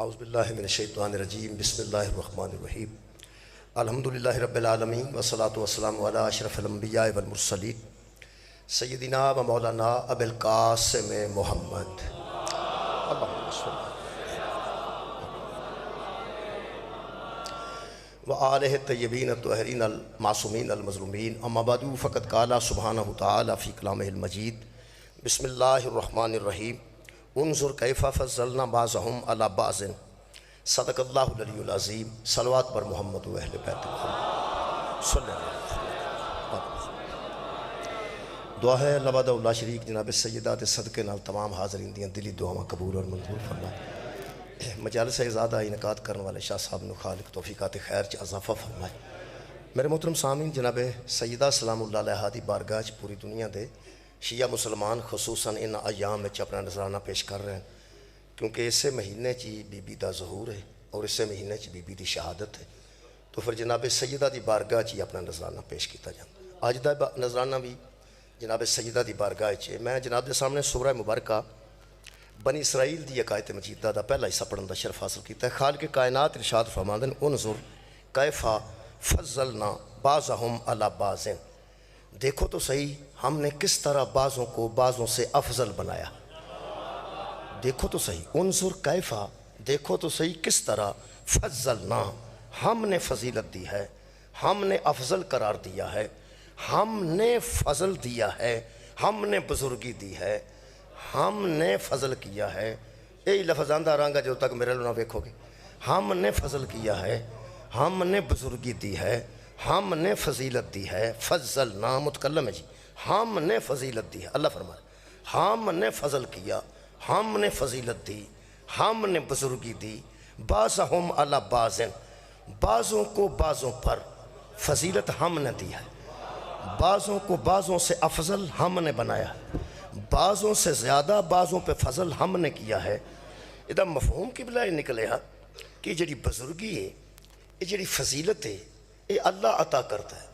اعوذ باللہ من الشیطان الرجیم بسم اللہ الرحمن الرحیم الحمدللہ رب العالمین والصلاة والسلام علی اشرف الانبیاء والمرسلین سیدنا و مولانا ابی القاسم محمد اللہم صلی وآلہ الطیبین الطاہرین المعصومین المظلومین اما بعد فقد قال سبحانہ تعالی فی کلامہ المجید بسم اللہ الرحمن الرحیم انظر کیف فضلنا بعضهم علی بعض صدق اللہ العلی العظیم صلوات پر محمد و اہل بیت محمد صلی اللہ علیہ وسلم۔ دعا ہے اللہ وحدہ لا شریک جناب سیدات صدقے نال تمام حاضرین دیاں دلی دعاواں قبول اور منظور فرمائے۔ مجالس اعزازہ انعقاد کرنے والے شاہ صاحب نو خالق توفیقات خیر چ اضافہ فرمائے۔ میرے محترم سامعین، جناب سیدہ سلام اللہ علیہا دی بارگاہ چ پوری دنیا دے شیعہ مسلمان خصوصاً ان ایام میں اپنا نذرانہ پیش کر رہے ہیں، کیونکہ اسے مہینے چی بی بی دا ظہور ہے اور اسے مہینے چی بی بی دی شہادت ہے، تو پھر جناب سیدہ دی بارگاہ چی اپنا نذرانہ پیش کیتا جاتا۔ آج دا نذرانہ بھی جناب سیدہ دی بارگاہ چی میں جناب دے سامنے سورہ مبارکہ بنی اسرائیل دی آیت مجیدہ دا پہلا حصہ پڑھن دا شرف حاصل کیتا ہے۔ خالق کائنات ارشاد فرماندن انظر کیف فضلنا بعضهم علی بعض، دیکھو تو صحیح ہم نے کس طرح بعضوں کو بعضوں سے افضل بنایا۔ دیکھو تو صحیح، انظر کیفا، دیکھو تو صحیح کس طرح فضلنا، ہم نے فضیلت دی ہے، ہم نے افضل قرار دیا ہے، ہم نے فضل دیا ہے، ہم نے بزرگی دی ہے، ہم نے فضل کیا ہے۔ یہی لفظ آندہ رہاں جو تک میرے لونا دیکھو گے، ہم نے فضل کیا ہے، ہم نے بزرگی دی ہے، ہم نے فضیلت دی ہے۔ فضلنا متکلم ہے جی، ہم نے فضیلت دی ہے۔ اللہ فرمائے ہم نے فضل کیا، ہم نے فضیلت دی، ہم نے بزرگی دی۔ بعضهم علی بعض، بعضوں کو بعضوں پر فضیلت ہم نے دی ہے، بعضوں کو بعضوں سے افضل ہم نے بنایا ہے، بعضوں سے زیادہ بعضوں پہ فضل ہم نے کیا ہے۔ ادھا مفہوم کی بلائے نکلے ہاں کہ جڑی بزرگی ہے، یہ جڑی فضیلت ہے، یہ اللہ عطا کرتا ہے۔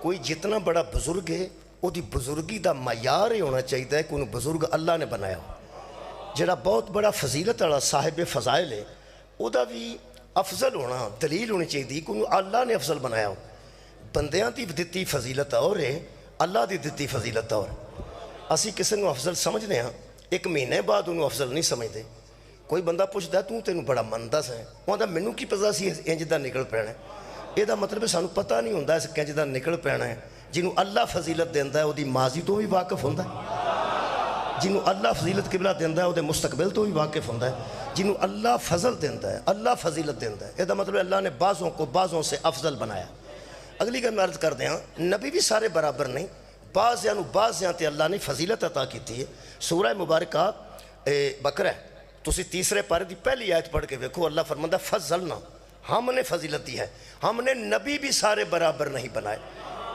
کوئی جتنا بڑا بزرگ ہے وہ دی بزرگی دا معیار ہی ہونا چاہیے کہ انہوں بزرگ اللہ نے بنایا ہو۔ جڑا بہت بڑا فضیلت والا صاحب فضائل ہے وہ دا بھی افضل ہونا دلیل ہونی چاہیے کہ انہوں اللہ نے افضل بنایا ہو۔ بندیاں دی دتی فضیلت اور ہے، اللہ دی دتی فضیلت اور۔ اسی کسی نو افضل سمجھنے ہاں، ایک مہینے بعد انہوں افضل نہیں سمجھتے۔ کوئی بندہ پوچھتا ہے تینوں بڑا مندا سا ہے، وہاں دا مینوں کی پتا سی انج دا نکل پینا ہے۔ یہ دا مطلب ہے سانو پتہ نہیں ہوندہ اس کنج دا نکل پینا ہے۔ جنہوں اللہ فضیلت دیندہ ہے وہ دی ماضی تو بھی واقف ہوندہ ہے، جنہوں اللہ فضیلت قبلہ دیندہ ہے وہ دے مستقبل تو بھی واقف ہوندہ ہے، جنہوں اللہ فضل دیندہ ہے، اللہ فضیلت دیندہ ہے۔ یہ دا مطلب ہے اللہ نے بعضوں کو بعضوں سے افضل بنایا۔ اگلی گل میں عرض کر دیں، نبی بھی سارے برابر نہیں، بعضیاں تے اللہ نے فضیلت عطا کی تھی۔ سورہ مبارکہ بقرہ تسی تیسرے پارے دی پہلی آیت پڑھ کے دیکھو، اللہ فرماندہ فضلنا، ہم نے فضیلت دی ہے۔ ہم نے نبی بھی سارے برابر نہیں بنائے،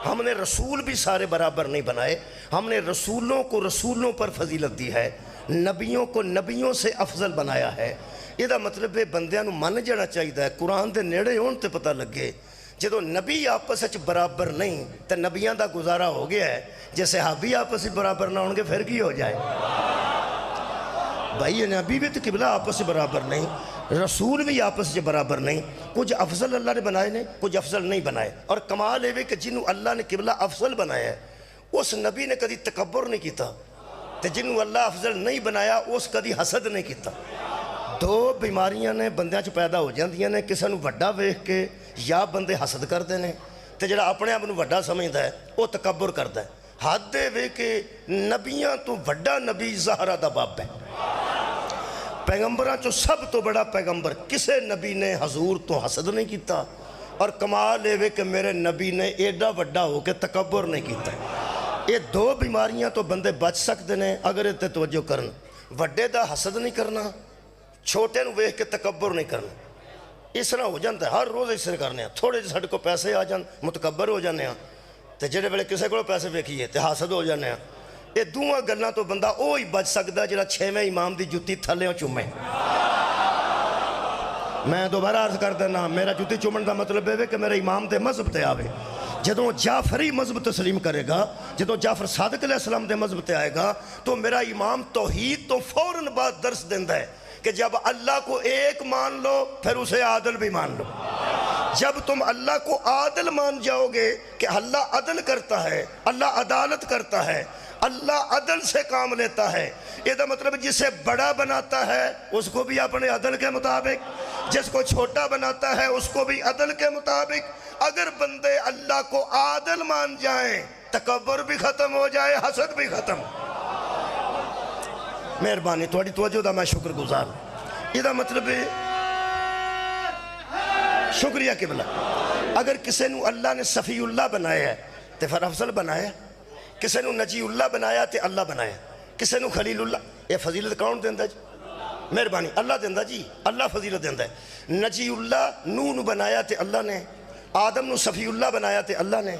ہم نے رسول بھی سارے برابر نہیں بنائے، ہم نے رسولوں کو رسولوں پر فضیلت دی ہے، نبیوں کو نبیوں سے افضل بنایا ہے۔ یہ دا مطلب ہے بندیاں نو من جانا چاہیے، قرآن دے نیڑے ہون تے پتہ لگے۔ جدو نبی آپس وچ برابر نہیں تے نبیاں دا گزارا ہو گیا ہے، جے صحابی آپس وچ برابر نہ ہون گے پھر کی ہو جائے؟ بھائی نبی بھی تو قبلہ آپس سے برابر نہیں، رسول بھی آپس سے برابر نہیں، کچھ افضل اللہ نے بنائے نے، کچھ افضل نہیں بنائے۔ اور کمال ہے کہ جنہوں اللہ نے قبلہ افضل بنایا ہے اس نبی نے کدی تکبر نہیں کیتا، تے جنہوں اللہ افضل نہیں بنایا اس کدی حسد نہیں کیتا۔ دو بیماریاں نے بندیاں چ پیدا ہو جاندیاں نے، کسے نو وڈا ویکھ کے یا بندے حسد کردے نے، تے جڑا اپنے آپ نو وڈا سمجھدا ہے وہ تکبر کردا ہے۔ حد دے کہ نبیاں تو وڈا نبی زہرا دا باب ہے، پیغمبران چو سب تو بڑا پیغمبر، کسے نبی نے حضور تو حسد نہیں کیتا، اور کمال ہے کہ میرے نبی نے ایڈا وڈا ہو کے تکبر نہیں کیتا۔ یہ دو بیماریاں تو بندے بچ سکتے ہیں اگر یہ توجہ کرن، وڈے دا حسد نہیں کرنا، چھوٹے نو ویکھ کے تکبر نہیں کرنا۔ اس طرح ہو جاتا ہے، ہر روز اس طرح کرنے ہیں، تھوڑے جے ساڈے کو پیسے آ جان متکبر ہو جانے ہیں، تے جڑے ویلے کسے کو پیسے ویکھیے تے حسد ہو جانے ہیں۔ یہ دوواں گلاں تو بندہ وہی بچ سکتا جڑا 6ویں امام دی جُتی تھلیوں چومے۔ میں دوبارہ عرض کر دینا، میرا جُتی چومن دا مطلب ہے کہ میرے امام دے مذہب تے آوے۔ جدوں جعفری مذہب تسلیم کرے گا، جدوں جعفر صادق علیہ السلام دے مذہب تے آئے گا، تو میرا امام توحید تو فوراً بعد درس دیندہ ہے کہ جب اللہ کو ایک مان لو پھر اسے عادل بھی مان لو۔ جب تم اللہ کو عادل مان جاؤ گے کہ اللہ عدل کرتا ہے، اللہ عدالت کرتا ہے، اللہ عدل سے کام لیتا ہے، یہ دا مطلب جسے بڑا بناتا ہے اس کو بھی اپنے عدل کے مطابق، جس کو چھوٹا بناتا ہے اس کو بھی عدل کے مطابق۔ اگر بندے اللہ کو عادل مان جائیں تکبر بھی ختم ہو جائے، حسد بھی ختم۔ مہربانی تھوڑی توجہ دا میں شکر گزار۔ یہ دا مطلب ہے شکریہ قبلہ۔ اگر کسی نو اللہ نے صفی اللہ بنایا ہے تو پھر افضل بنایا، کسی نو نجی اللہ بنایا تو اللہ بنایا، کسی نو خلیل اللہ۔ یہ فضیلت کون دیندہ جی؟ مہربانی اللہ دیندہ جی، اللہ فضیلت دیندہ ہے۔ نجی اللہ نو بنایا تو اللہ نے، آدم نو صفی اللہ بنایا تو اللہ نے،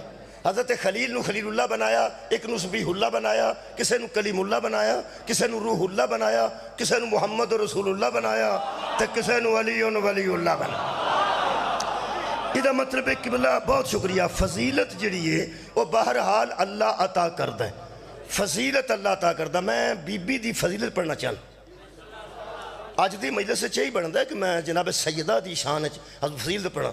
حضرت خلیل نو خلیل اللہ بنایا، ایک نو سبیح اللہ بنایا، کسی نو کلیم اللہ بنایا، کسی نو روح اللہ بنایا، کسی نو محمد رسول اللہ بنایا، تو کسی نو ولی اللہ بنایا۔ یہ مطلب ہے قبلہ بہت شکریہ۔ فضیلت جڑی ہے وہ بہرحال اللہ عطا کردہ ہے، فضیلت اللہ عطا کردہ۔ میں بی بی دی فضیلت پڑھنا چاہتا آج دی مجلس سے چاہی بڑھتا ہے کہ میں جناب سیدہ دی شان فضیلت پڑھا۔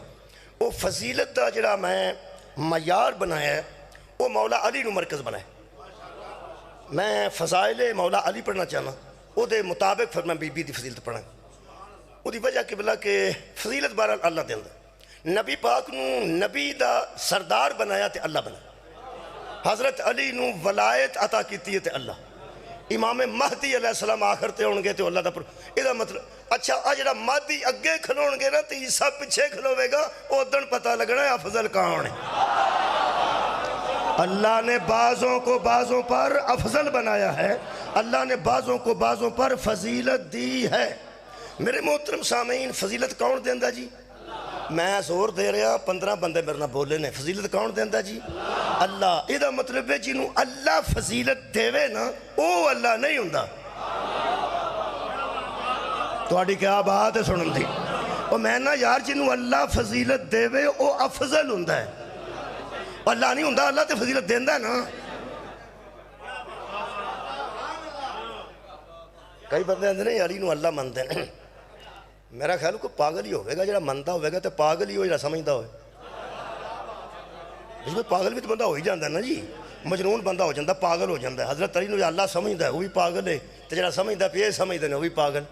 وہ فضیلت دا جڑا میں معیار بنایا ہے وہ مولا علی نو مرکز بنایا۔ میں فضائل مولا علی پڑھنا چاہنا، وہ دے مطابق پھر میں بی بی دی فضیلت پڑھا۔ وہ دی وجہ قبلہ کہ فضیلت بہرحال اللہ دیندہ۔ نبی پاک نو نبی دا سردار بنایا تے اللہ بنایا، حضرت علی نو ولایت عطا کیتی ہے تے اللہ، امام مہدی علیہ السلام آخر تے ہونگے تے اللہ دا پر۔ یہ دا مطلب اچھا آجڑا مہدی اگے کھلونگے نا تے عیسیٰ پچھے کھلوے گا، او دن پتہ لگنا ہے افضل کون ہے۔ اللہ نے بعضوں کو بعضوں پر افضل بنایا ہے، اللہ نے بعضوں کو بعضوں پر فضیلت دی ہے۔ میرے محترم سامعین فضیلت کون دیندہ جی؟ میں زور دے رہا 15 بندے میرے نہ بولے نے، فضیلت کون دیندہ جی؟ اللہ۔ یہ دا مطلب ہے جنہوں اللہ فضیلت دے نا او اللہ نہیں ہوندہ۔ تو آڑی کیا بات ہے سنن دی؟ اور میں نا یار جنہوں اللہ فضیلت دے او افضل ہوندہ ہے، اللہ نہیں ہوندہ، اللہ تے فضیلت دیندہ نا۔ کئی بندے اندر نہیں علی نو اللہ مندے ہیں، میرا خیال کو پاگل ہی ہوئے گا، جڑا مندہ ہوئے گا تو پاگل ہی ہو جڑا سمجھدہ ہوئے۔ اس میں پاگل بھی تو بندہ ہو ہی جاندہ ہے نا جی، مجنون بندہ ہو جاندہ، پاگل ہو جاندہ ہے۔ حضرت علی نو اللہ سمجھدہ ہے وہ بھی پاگل ہے، تو جڑا سمجھدہ ہے پھر سمجھدہ ہے وہ بھی پاگل۔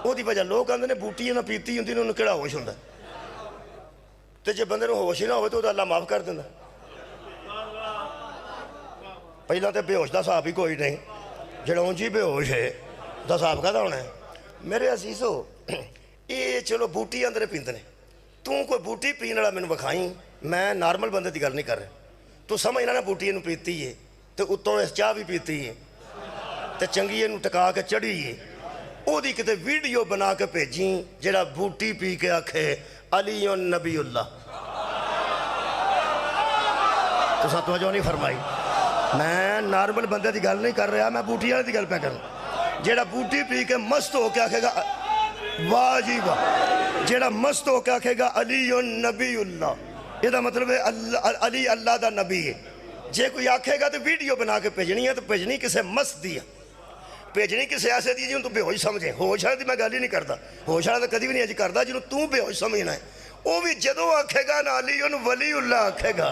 وہ دی وجہ لوگ آندے نے بوٹی نہ پیتی ہوندی انہوں نے کیڑا ہوش ہوندہ ہے، تو جب بندے نے ہوش ہی نہ ہوئے تو اللہ معاف کر دیندہ۔ پہلا تو بے ہوش دا صاحب ہی کوئی نہیں، جڑا اونجی بے ہوش ہے دا صاحب کا ہونا ہے۔ میرے عزیزو یہ چلو بوٹی اندر پیندے نے، تو کوئی بوٹی پین والا میں بکھائیں، میں نارمل بندے دی گل نہیں کر رہا، تو سمجھنا نا بوٹی انہوں پیتی ہے تو اتوں اس چاہ بھی پیتی ہے تو چنگی انہوں ٹکا کے چڑھی ہے، او دی کتے ویڈیو بنا کے بھیجیں جڑا بوٹی پی کے آکھے علی نبی اللہ۔ تو ساتھ توجہ نہیں فرمائی، میں نارمل بندے دی گل نہیں کر رہا، میں بوٹی والے دی گل پہ کر رہا۔ جڑا بوٹی پی کے مست ہو کے آکھے گا واہ جی واہ، جڑا مست ہو کے آکھے گا علی نبی اللہ، یہ دا مطلب ہے علی اللہ دا نبی ہے۔ جے کوئی آکھے گا تو ویڈیو بنا کے بھیجنی ہے، تو بھیجنی کسے مست دی ہے، بھیجنی کسے ایسے دی جنہوں تو بے ہوش سمجھے۔ ہوش ہے میں گل ہی نہیں کرتا، ہوش ہے تو کدی بھی نہیں اجی کرتا جنہوں تو بے ہوش سمجھنا ہے۔ وہ بھی جدوں آکھے گا نا علی ولی اللہ آکھے گا،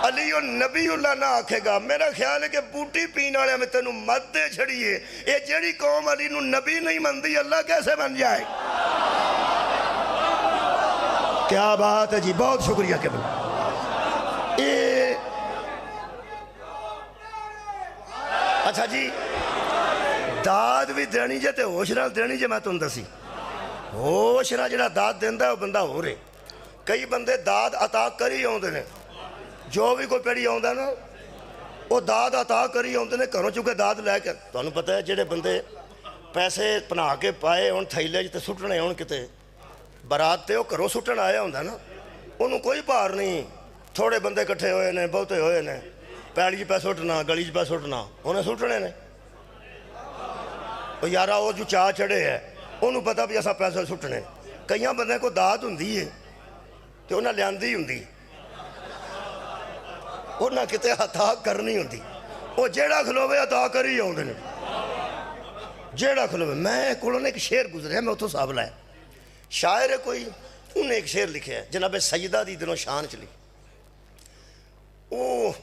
علی نبی اللہ نہ آکھے گا۔ میرا خیال ہے کہ بوٹی پین والے میں تینوں مت دے چھڑیے، یہ جیڑی قوم علی نو نبی نہیں مندی اللہ کیسے بن جائے؟ کیا بات ہے جی، بہت شکریہ قبل۔ اچھا جی داد بھی دینی جے تے ہوش نال دینی جے، میں تم دسی ہوش نال جڑا داد دیندہ ہے وہ بندہ ہو رہے۔ کئی بندے داد عطا کری ہوندے نے، جو بھی کوئی پیڑی ہوندہ نا وہ داد عطا کری ہوندے نے گھروں چکے داد لے کے۔ تو انہوں پتہ ہے جڑے بندے پیسے پنا کے پائے ہون تھیلے جتے سٹنے ہون کتے برات تے وہ گھروں سٹن آیا ہوندہ نا، انہوں کوئی بار نہیں، تھوڑے بندے کٹھے ہوئے نے، بہتے ہوئے نے، پیڑی پہ سٹنا گلی پہ سٹنا انہیں سٹنے نے۔ وہ یارہ وہ جو چاہ چڑھے ہے انہوں پتہ بھی ایسا پیسے سٹنے، کئیاں بندے کو داد ہوندی ہے تو انہیں لیاندی ہوندی، انہیں کتے عطا کرنی ہوندی، وہ جیڑا کھلوے عطا کری ہوندے نے۔ جیڑا کھلو میں کولوں نے ایک شعر گزریا میں اتوں صاحب لایا شاعر ہے کوئی انہیں ایک شعر لکھا ہے جناب سیدہ دی دنوں شان چلی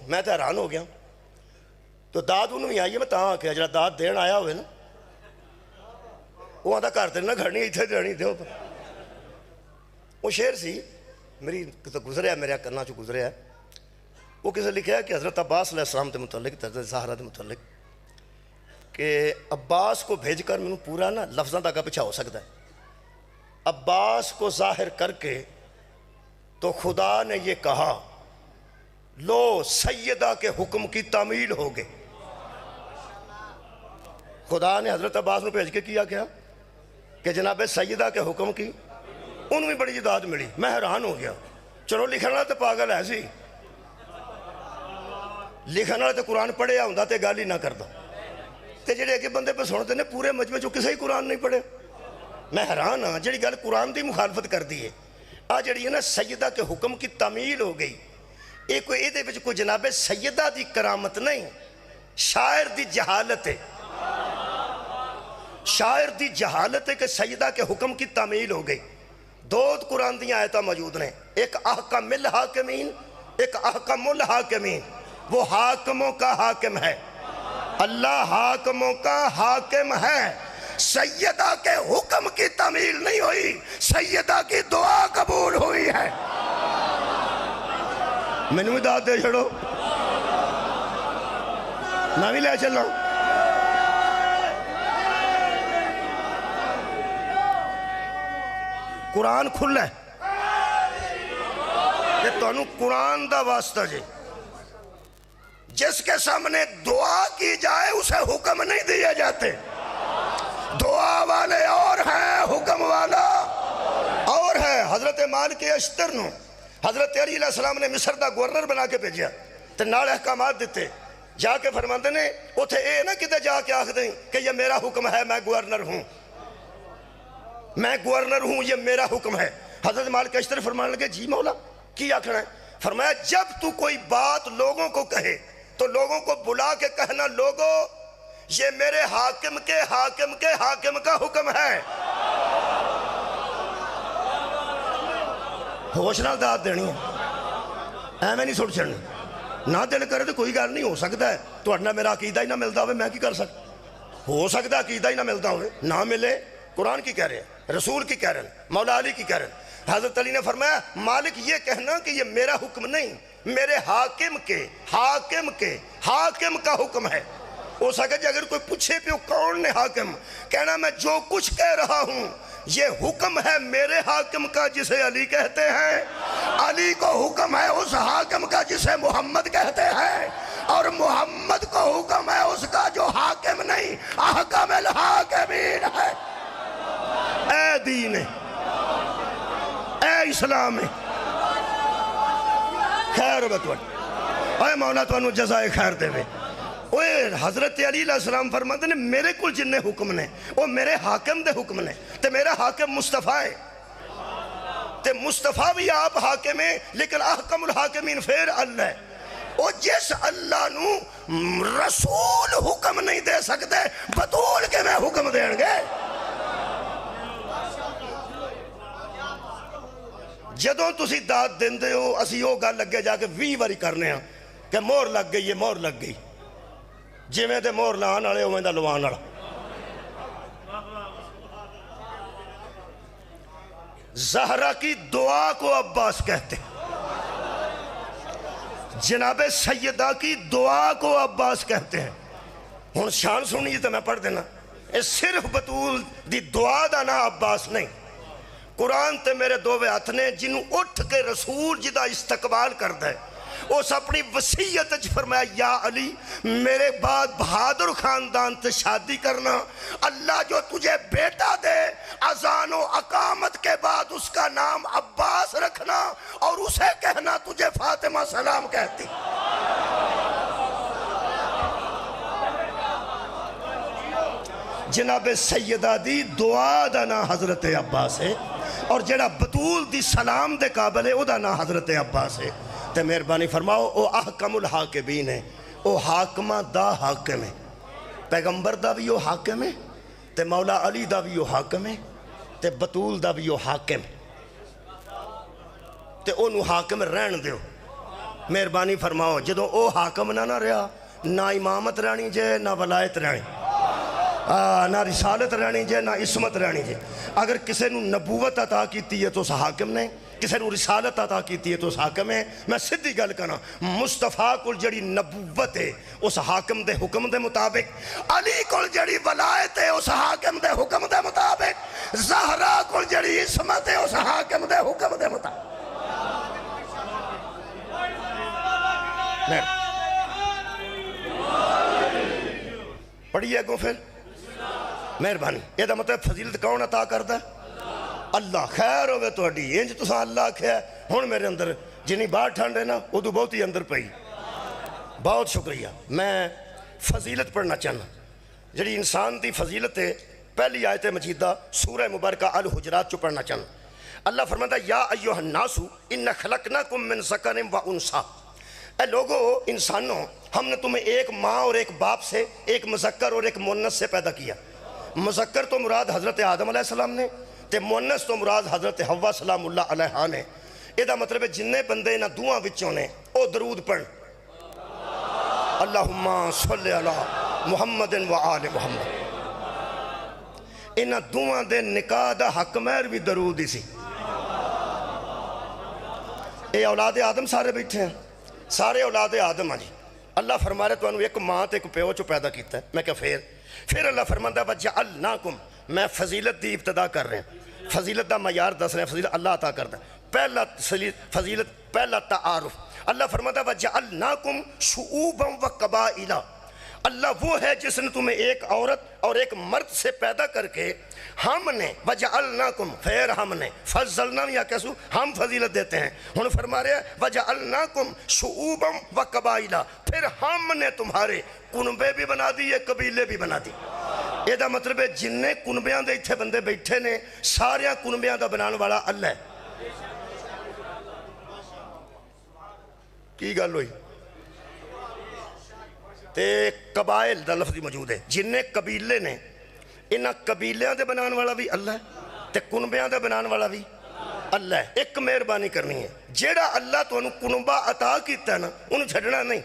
میں تو حیران ہو گیا تو داد انہوں بھی آئی ہے میں تاں آکھیا جڑا داد دین آیا ہوئے نا وہ آدھا گھر تیرے نہ گھڑنی اتھے جانی دے وہ شعر سی میری گزریا میرے کرنا چو گزریا ہے وہ کسے لکھا ہے کہ حضرت عباس علیہ السلام کے متعلق حضرت زہرا کے متعلق کہ عباس کو بھیج کر میں پورا نا لفظاں تک پیچھا ہو سکتا ہے عباس کو ظاہر کر کے تو خدا نے یہ کہا لو سیدہ کے حکم کی تعمیل ہو گئے خدا نے حضرت عباس نے بھیج کے کیا کیا کہ جناب سیدہ کے حکم کی انہوں بھی بڑی جداد ملی میں حیران ہو گیا چلو لکھنا تو پاگل ہے سی لکھنا تو قرآن پڑھیا ہوں تے گال ہی نہ کرتا تے جڑے اگے بندے پہ سنتے ہیں پورے مجمع چو کسے ہی قرآن نہیں پڑھے میں حیران ہاں جڑی گل قرآن دی مخالفت کر دی ہے جڑی ہے نا سیدہ کے حکم کی تعمیل ہو گئی یہ کوئی یہ کوئی جناب سیدہ دی کرامت نہیں شاعر دی جہالت ہے شاعر دی جہالت ہے کہ سیدہ کے حکم کی تعمیل ہو گئی دو قرآن دیا آیتہ موجود ہیں ایک احکم الحاکمین ایک احکم الحاکمین وہ حاکموں کا حاکم ہے اللہ حاکموں کا حاکم ہے سیدہ کے حکم کی تعمیل نہیں ہوئی سیدہ کی دعا قبول ہوئی ہے میں نے داد دے چھڑو میں بھی لے چل رہا ہوں قرآن کھل ہے کہ تو انہوں قرآن دا واسطہ جی جس کے سامنے دعا کی جائے اسے حکم نہیں دیا جاتے دعا والے اور ہیں حکم والا اور ہے حضرت مالک اشتر نو حضرت علی علیہ السلام نے مصر دا گورنر بنا کے بھیجیا تو نال احکامات دیتے جا کے فرماندے نے اتھے اے نہ کدے جا کے آکھ دیں کہ یہ میرا حکم ہے میں گورنر ہوں یہ میرا حکم ہے حضرت مالک اشتر فرمانے لگے جی مولا کی آکھنا ہے فرمایا جب تو کوئی بات لوگوں کو کہے تو لوگوں کو بلا کے کہنا لوگو یہ میرے حاکم کے حاکم کا حکم ہے ہوش نال داد دینی ہے میں نہیں سوڑ چڑھنی نہ دل کرے تو کوئی گل نہیں ہو سکتا ہے تو اٹھنا میرا عقیدہ ہی نہ ملتا ہوئے میں کی کر سکتا ہو سکتا عقیدہ ہی نہ ملتا ہوئے نہ ملے قرآن کی کہہ رہے ہیں رسول کی کہہ رہے ہیں مولا علی کی کہہ رہے ہیں حضرت علی نے فرمایا مالک یہ کہنا کہ یہ میرا حکم نہیں میرے حاکم کا حکم ہے ہو سکتا کہ اگر کوئی پوچھے پہ کون نے حاکم کہنا میں جو کچھ کہہ رہا ہوں یہ حکم ہے میرے حاکم کا جسے علی کہتے ہیں علی کو حکم ہے اس حاکم کا جسے محمد کہتے ہیں اور محمد کو حکم ہے اس کا جو حاکم نہیں احکم الحاکمین ہے اے دین اے اسلام خیر بتوٹ اے مولا تو انہوں جزائے خیر دے وے حضرت علی علیہ السلام فرماتے ہیں میرے کل جننے حکم نے وہ میرے حاکم دے حکم نے تے میرا حاکم مصطفیٰ ہے تے مصطفیٰ بھی آپ حاکم ہیں لیکن احکم الحاکمین پھر اللہ ہے وہ جس اللہ نو رسول حکم نہیں دے سکتے بطول کے میں حکم دیں گے جدوں تسی داد دن دے ہو اسی ہو گا لگے جا کے 20 باری کرنے ہیں کہ مور لگ گئی یہ مور لگ گئی جی میں دے مور لان آلے ہوئے دا لوان آلہ زہرہ کی دعا کو عباس کہتے جناب سیدہ کی دعا کو عباس کہتے ہیں ہون شان سنی تو میں پڑھ دینا صرف بطول دی دعا دا نا عباس نہیں قرآن تے میرے دووے ہاتھ نے جنہوں اٹھ کے رسول جدہ استقبال کر دے اس اپنی وسیعت فرمایا یا علی میرے بعد بہادر خاندان تے شادی کرنا اللہ جو تجھے بیٹا دے اذان و اقامت کے بعد اس کا نام عباس رکھنا اور اسے کہنا تجھے فاطمہ سلام کہتی جناب سیدہ دی دعا دا نا حضرت عباس ہے اور جڑا بطول دی سلام دے قابل ہے او دا نا حضرت عباس ہے تے مہربانی فرماؤ او احکم الحاکمین ہے او حاکمہ دا حاکم ہے پیغمبر دا بھی او حاکم ہے تے مولا علی دا بھی وہ حاکم ہے تے بطول دا بھی وہ حاکم تے انہوں حاکم رہن دیو مہربانی فرماؤ جدوں او حاکم نہ رہا نہ امامت رہنی جے نہ ولایت رہنی نہ رسالت رہنی جے نہ عصمت رہنی جے اگر کسے نو نبوت عطا کیتی ہے تو اس حاکم نے کسے نو رسالت عطا کیتی ہے تو اس حاکم ہے میں سدھی گل کرنا مصطفیٰ کول جڑی نبوت ہے اس حاکم دے حکم دے مطابق علی کول جڑی ولایت ہے اس حاکم دے حکم دے مطابق زہرا کول جڑی عصمت ہے اس حاکم دے حکم دے مطابق پڑھیے گو پھر مہربانی یہ دا مطلب فضیلت کون عطا کرتا ہے اللہ خیر ہوئے تو اڈی انج تساں اللہ کھیا ہون میرے اندر جنہی باہر ٹھنڈ ہے نا ادو بہت ہی اندر پئی بہت شکریہ میں فضیلت پڑھنا چاہنا جڑی انسان دی فضیلت ہے پہلی آیت مجیدہ سورہ مبارکہ الحجرات چو پڑھنا چاہنا اللہ فرماتا یا ایوہ الناس ان خلقناکم من ذکر و انثی اے لوگو انسانوں ہم نے تمہیں ایک ماں اور ایک باپ سے ایک مذکر اور ایک مونس سے پیدا کیا مذکر تو مراد حضرت آدم علیہ السلام نے تے مونس تو مراد حضرت حوا سلام اللہ علیہ نے یہ دا مطلب ہے جننے بندے انہاں دعاں وچوں نے او درود پڑھ اللہم صلی علی محمد و آل محمد انہاں دعاں دے نکاح دا حق مہر بھی درود ہی سی اے اولاد آدم سارے بیٹھے ہیں سارے اولاد آدم ہیں جی اللہ فرما رہے تو انہوں ایک ماں تے ایک پیو چو پیدا کیتا ہے میں کہا پھر اللہ فرماتا ہے وَجَعَلْنَاكُمْ میں فضیلت دی ابتدا کر رہے ہیں فضیلت دا معیار دس رہے ہیں فضیلت اللہ عطا کرتا ہے پہلا فضیلت پہلا تعارف اللہ فرماتا ہے وَجَعَلْنَاكُمْ شُعُوبًا وَقَبَائِلًا اللہ وہ ہے جس نے تمہیں ایک عورت اور ایک مرد سے پیدا کر کے ہم نے وَجَعَلْنَاكُمْ پھر ہم نے فضلنا یا کیسو ہم فضیلت دیتے ہیں انہوں فرما رہے ہیں وَجَعَلْنَاكُمْ شُعُوبًا وَقَبَائِلًا پھر ہم نے تمہارے کنبے بھی بنا دیئے قبیلے بھی بنا دیئے یہ دا مطلب ہے جننے کنبیاں دے اتھے بندے بیٹھے نے ساریاں کنبیاں دا بنان والا اللہ ہے کی گل ہوئی تے قبائل دا لفظی موجود ہے جننے قبیلے نے انہاں قبیلیاں دے بنان والا بھی اللہ ہے تے کنبیاں دے بنان والا بھی اللہ ہے ایک مہربانی کرنی ہے جیڑا اللہ تو انہوں کنبہ عطا کیتا ہے نا انہوں چھڑنا نہیں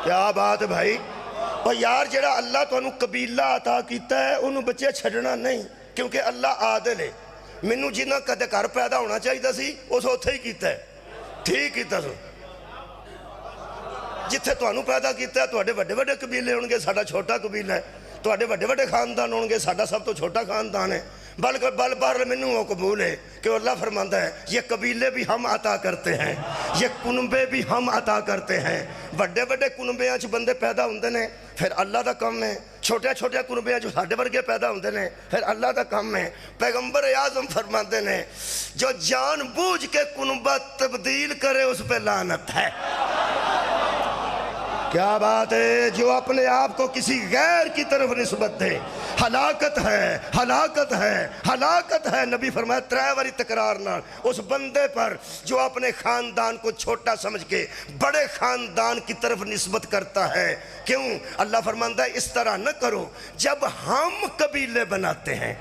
کیا بات ہے بھائی اور یار جیڑا اللہ تو انہوں قبیلہ عطا کیتا ہے انہوں بچے چھڑنا نہیں کیونکہ اللہ عادل ہے منوں جنہ کدے گھر پیدا ہونا چاہیے تھا سی اس ہوتے ہی کیتا ہے ٹھیک کیتا سو جتھے تو انہوں پیدا کیتا ہے تو اڈے بڑے بڑے قبیلے ہونگے ساڑھا چھوٹا قبیلہ ہے تو اڈے بڑے بڑے خاندان ہونگے ساڑھا سب تو چھوٹا خاندان ہے بلکہ بل بار منوں وہ قبول ہے کہ اللہ فرماتا ہے یہ قبیلے بھی ہم عطا کرتے ہیں یہ کنبے بھی ہم عطا کرتے ہیں بڑے بڑے کنبے آج بندے پیدا ہوندے نے پھر اللہ دا کام ہے چھوٹے چھوٹے کنبے جو ساڑھے ورگے پیدا ہوندے نے پھر اللہ دا کام ہے پیغمبر اعظم فرماتے ہیں جو جان بوجھ کے کنبہ تبدیل کرے اس پہ لعنت ہے کیا بات ہے جو اپنے آپ کو کسی غیر کی طرف نسبت دے ہلاکت ہے ہلاکت ہے ہلاکت ہے نبی فرمایا ترائیواری تکرار نہ اس بندے پر جو اپنے خاندان کو چھوٹا سمجھ کے بڑے خاندان کی طرف نسبت کرتا ہے کیوں اللہ فرماتا ہے اس طرح نہ کرو جب ہم قبیلے بناتے ہیں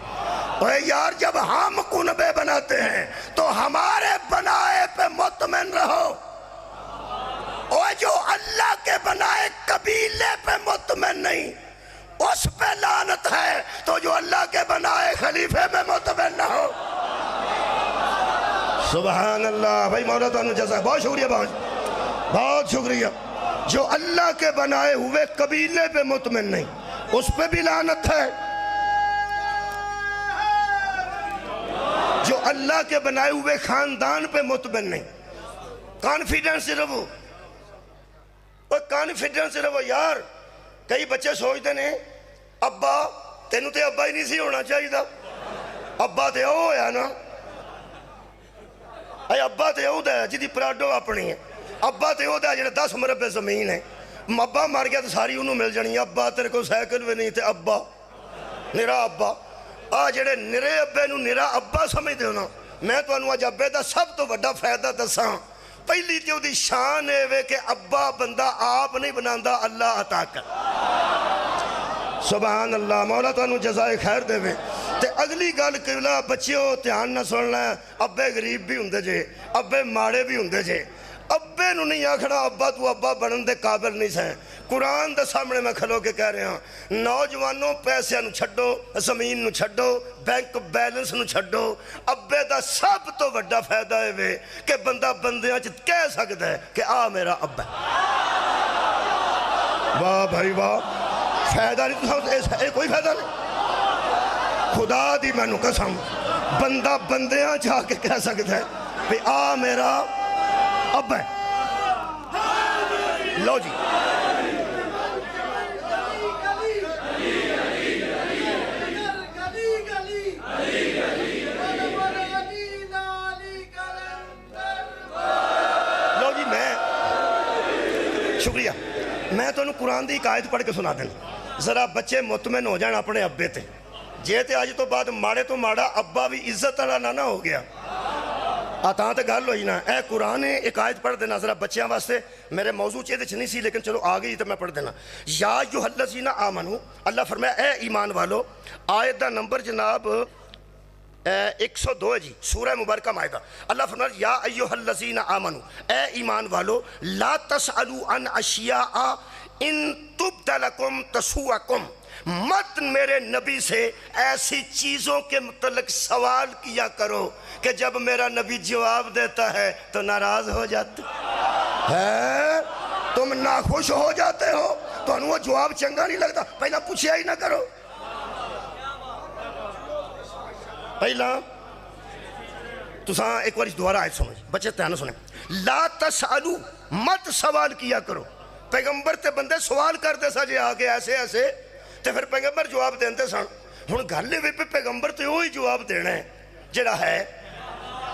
اے یار جب ہم کنبے بناتے ہیں تو ہمارے بنائے پہ مطمئن رہو اور جو اللہ کے بنائے قبیلے پہ مطمئن نہیں اس پہ لعنت ہے تو جو اللہ کے بنائے خلیفے پہ مطمئن نہ ہو سبحان اللہ بھائی مولا تو انہوں جزا بہت شکریہ بہت شکریہ جو اللہ کے بنائے ہوئے قبیلے پہ مطمئن نہیں اس پہ بھی لعنت ہے جو اللہ کے بنائے ہوئے خاندان پہ مطمئن نہیں کانفیڈنس رہو اور کانفیڈنس رہو یار کئی بچے سوچتے ہیں ابا تینوں تے ابا ہی نہیں سی ہونا چاہیے تھا ابا تے او ہویا نا اے ابا تے او دا ہے جدی پراڈو اپنی ہے ابا تے او دا ہے جنہیں 10 مربع زمین ہے ابا مار گیا تو ساری انہوں مل جانی ابا تیرے کو سائیکل بھی نہیں تے ابا نرا ابا جڑے نرے ابے نو نرا ابا سمجھ دے نا میں تو انہوں آج ابے دا سب تو بڑا فائدہ دساں پہلی تیو دی شان ہے کہ ابا بندہ آپ نہیں بناندہ اللہ عطا کر سبحان اللہ، مولا تانوں جزائے خیر دے وے۔ تے اگلی گل قبلہ بچیو دھیان نہ سننا ہے، ابے غریب بھی ہوندے جے، ابے ماڑے بھی ہوندے جے، ابے نو نہیں آکھنا ابا تو ابا بنن دے قابل نہیں سیں۔ قرآن دے سامنے میں کھلو کے کہہ رہا ہوں، نوجوانوں پیسے نو چھڈو، زمین نو چھڈو، بینک بیلنس نو چھڈو، ابے دا سب تو بڑا فائدہ ہے وے کہ بندہ بندیاں چ کہہ سکدا ہے کہ آ میرا ابا ہے۔ واہ بھائی واہ، فائدہ نہیں، اے کوئی فائدہ نہیں۔ خدا دی مینوں قسم، بندہ بندیاں جا کے کہہ سکتا ہے کہ آ میرا ابا ہے۔ لو جی شکریہ، میں تو قرآن دی ایک آیت پڑھ کے سنا دینا، ذرا بچے مطمئن ہو جان اپنے ابے تے، جے تے آج تو بعد ماڑے تو ماڑا ابا بھی عزت والا نہ ہو گیا، آتاں تے گل ہوئی نا۔ اے قرآن ایک آیت پڑھ دینا ذرا بچیاں واسطے، میرے موضوع چیدے چھ نہیں سی لیکن چلو آ گئی تو میں پڑھ دینا۔ یا ایھا الذین آمنو، اللہ فرمایا اے ایمان والو، آیت دا نمبر جناب 102 ہے جی، سورہ مبارکہ مائدہ۔ اللہ فرمایا یا ایھا الذین آمنو، اے ایمان والو، لا تسألوا عن اشیاء ان تبد لکم تسؤکم، مت میرے نبی سے ایسی چیزوں کے متعلق سوال کیا کرو کہ جب میرا نبی جواب دیتا ہے تو ناراض ہو جاتے ہے، تم ناخوش ہو جاتے ہو، تو انہوں وہ جواب چنگا نہیں لگتا، پہلا پوچھیا ہی نہ کرو۔ پہلا تساں ایک بار اس دوبارہ آیت سنو، بچے دھیان سنیں، لا تسألو، مت سوال کیا کرو۔ پیغمبر تے بندے سوال کرتے سا جی آگے ایسے ایسے، تے پھر پیغمبر جواب دیندے سن۔ ہن گل وی پہ پیغمبر تے وہی جواب دینا ہے جڑا ہے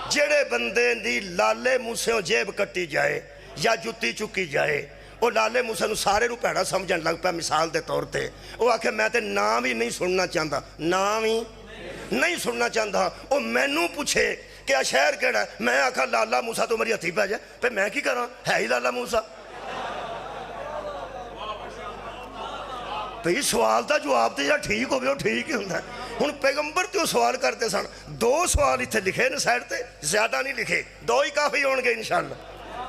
جڑے بندے دی لالے موسیوں جیب کٹی جائے یا جتی چکی جائے، وہ لالے موسیٰ نو سارے نو پیڑا سمجھن لگ پہ مثال دے طور تے، وہ آکھے میں تے نام ہی نہیں سننا چاہتا، نام ہی نہیں سننا چاہتا، وہ مینوں پوچھے کہ شہر کیڑا ہے، میں آکھا لالا موسیٰ تو میری ہتھی پہ جائے، پہ میں کی کراں، ہے ہی لالا موسیٰ۔ تو یہ سوال دا جواب تے یا ٹھیک ہو گیا ٹھیک ہی ہوندہ ہے۔ ہن پیغمبر تے سوال کرتے سن، دو سوال اتھے لکھے نا سائڈ تے، زیادہ نہیں لکھے، دو ہی کافی ہون گے انشاءاللہ،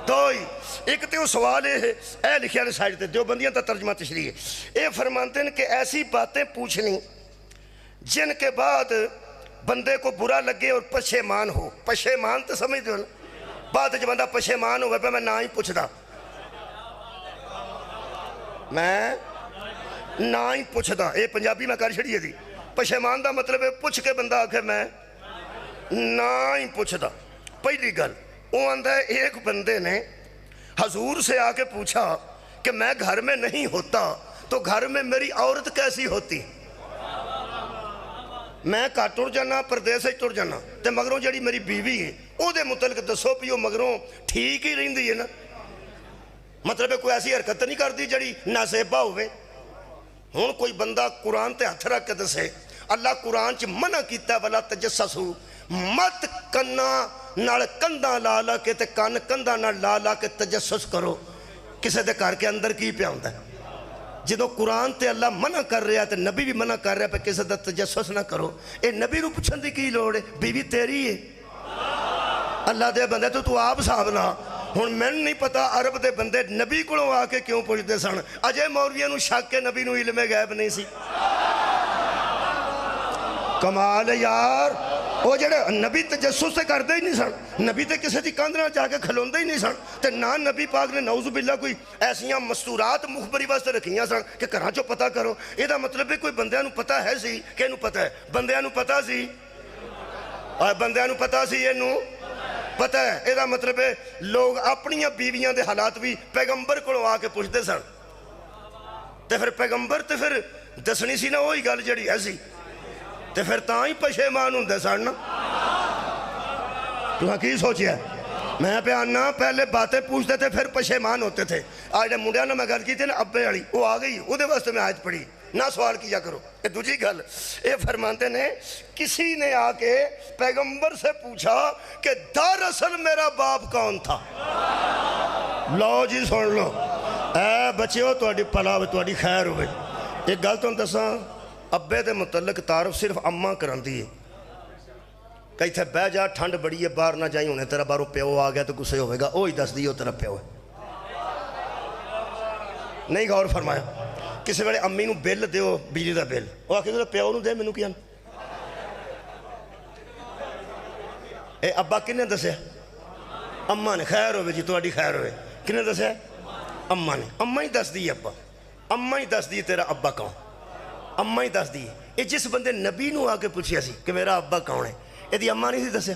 دو ہی۔ ایک تے وہ سوال ہے اے لکھے نا سائڈ تے، دیوبندیاں تا ترجمہ تشریح ہے، اے فرمانتے ہیں کہ ایسی باتیں پوچھنی جن کے بعد بندے کو برا لگے اور پشیمان ہو، پشیمان تو سمجھ دو نا، بعد جب بندہ پشیمان ہو پہ میں نہ ہی پوچھدا، میں نہ ہی پوچھدا، اے پنجابی میں کر چھڑیے دی، پشیمان دا مطلب ہے پوچھ کے بندہ آکھے میں نہ ہی پوچھدا۔ پہلی گل وہ آندہ ہے ایک بندے نے حضور سے آ کے پوچھا کہ میں گھر میں نہیں ہوتا تو گھر میں میری عورت کیسی ہوتی، میں کا ٹر جانا پردیس ٹر جانا تے مگروں جڑی میری بیوی ہے او دے متعلق دسو پیو مگروں ٹھیک ہی رہندی ہے نا، مطلب ہے کوئی ایسی حرکت نہیں کرتی جڑی نازیبہ ہوئے۔ ہون کوئی بندہ قرآن تے ہتھ رکھ کے دسے، اللہ قرآن چ منع کیتا ولا تجسسو، مت کنا نال کنداں لا لا کے تے کان کنداں نال لا لا کے تجسس کرو کسے دے گھر کے اندر کی پیا ہوندا ہے۔ جدو قرآن تے اللہ منع کر رہا تے نبی بھی منع کر رہا پہ کسی دا تجسس نہ کرو، اے نبی رو پوچھن دی کی لوڑ ہے، بیوی تیری ہے، اللہ دے بندے تو آپ صاحب لا۔ ہن میں نہیں پتا عرب دے بندے نبی کو آ کے کیوں پوچھتے سن، اجے مولویاں نو شک کے نبی نو علم غیب نہیں سی، کمال یار۔ وہ جڑے نبی تجسس سے کردے ہی نہیں سن، نبی تے کسی دی کندھ نہ جا کے کھلوندے ہی نہیں سن، تے نہ نبی پاک نے نعوذ باللہ کوئی ایسیاں مستورات مخبری واسطے رکھیاں سن کہ گھراں چوں پتہ کرو۔ یہ دا مطلب ہے کوئی بندیاں نو پتہ ہے سی کہ انہوں پتہ ہے، بندیاں نو پتہ سی، اور بندیاں نو پتہ سی انہوں پتہ ہے۔ یہ دا مطلب ہے لوگ اپنی بیویاں دے حالات بھی پیغمبر کو آ کے پوچھتے سن، تے پھر پیغمبر تے پھر دسنی سی نا وہی گل جڑی ایسی، تے پھر تاں ہی پشیمان ہوندے سن نا۔ تو کی سوچیا میں پہ آنا پہلے باتیں پوچھتے تھے پھر پشیمان ہوتے تھے۔ آج جب منڈیا نے میں گل کی تھی نا ابے والی، وہ آ گئی، وہ دے واسطے میں آیت پڑھی نہ سوال کیا کرو۔ یہ دوسری گل یہ فرماتے نے کسی نے آ کے پیغمبر سے پوچھا کہ دراصل میرا باپ کون تھا۔ لو جی سن لو، اے بچیو تہاڈی پلا ہوئے، تہاڈی خیر ہوئے، ایک گل تمہیں دساں، ابے دے متعلق تعارف صرف اماں کراندی ہے کہ اتنے بہ جا، ٹھنڈ بڑی ہے، باہر نہ جائیں، ہونے تیرا باہروں پیو آ گیا تو غصے ہوئے گا، وہی دس دی وہ تیرا پیو ہے۔ نہیں غور فرمایا؟ کسی ویلے امی نو بل دیو، بجلی دا بل، وہ آخر تیرا پیو نو دے، مینوں کیا اے ابا کنے دسیا؟ اماں نے۔ خیر ہوئے جی، تہاڈی خیر ہوئے۔ کنے دسیا؟ اماں نے۔ اماں ہی دس دی ابا، اماں ہی دس دی تیرا ابا کون، اماں ہی دس دی۔ یہ جس بندے نبی نو آ کے پوچھیا سی کہ میرا ابا کون ہے، یہ دی اماں نہیں سی دسیا؟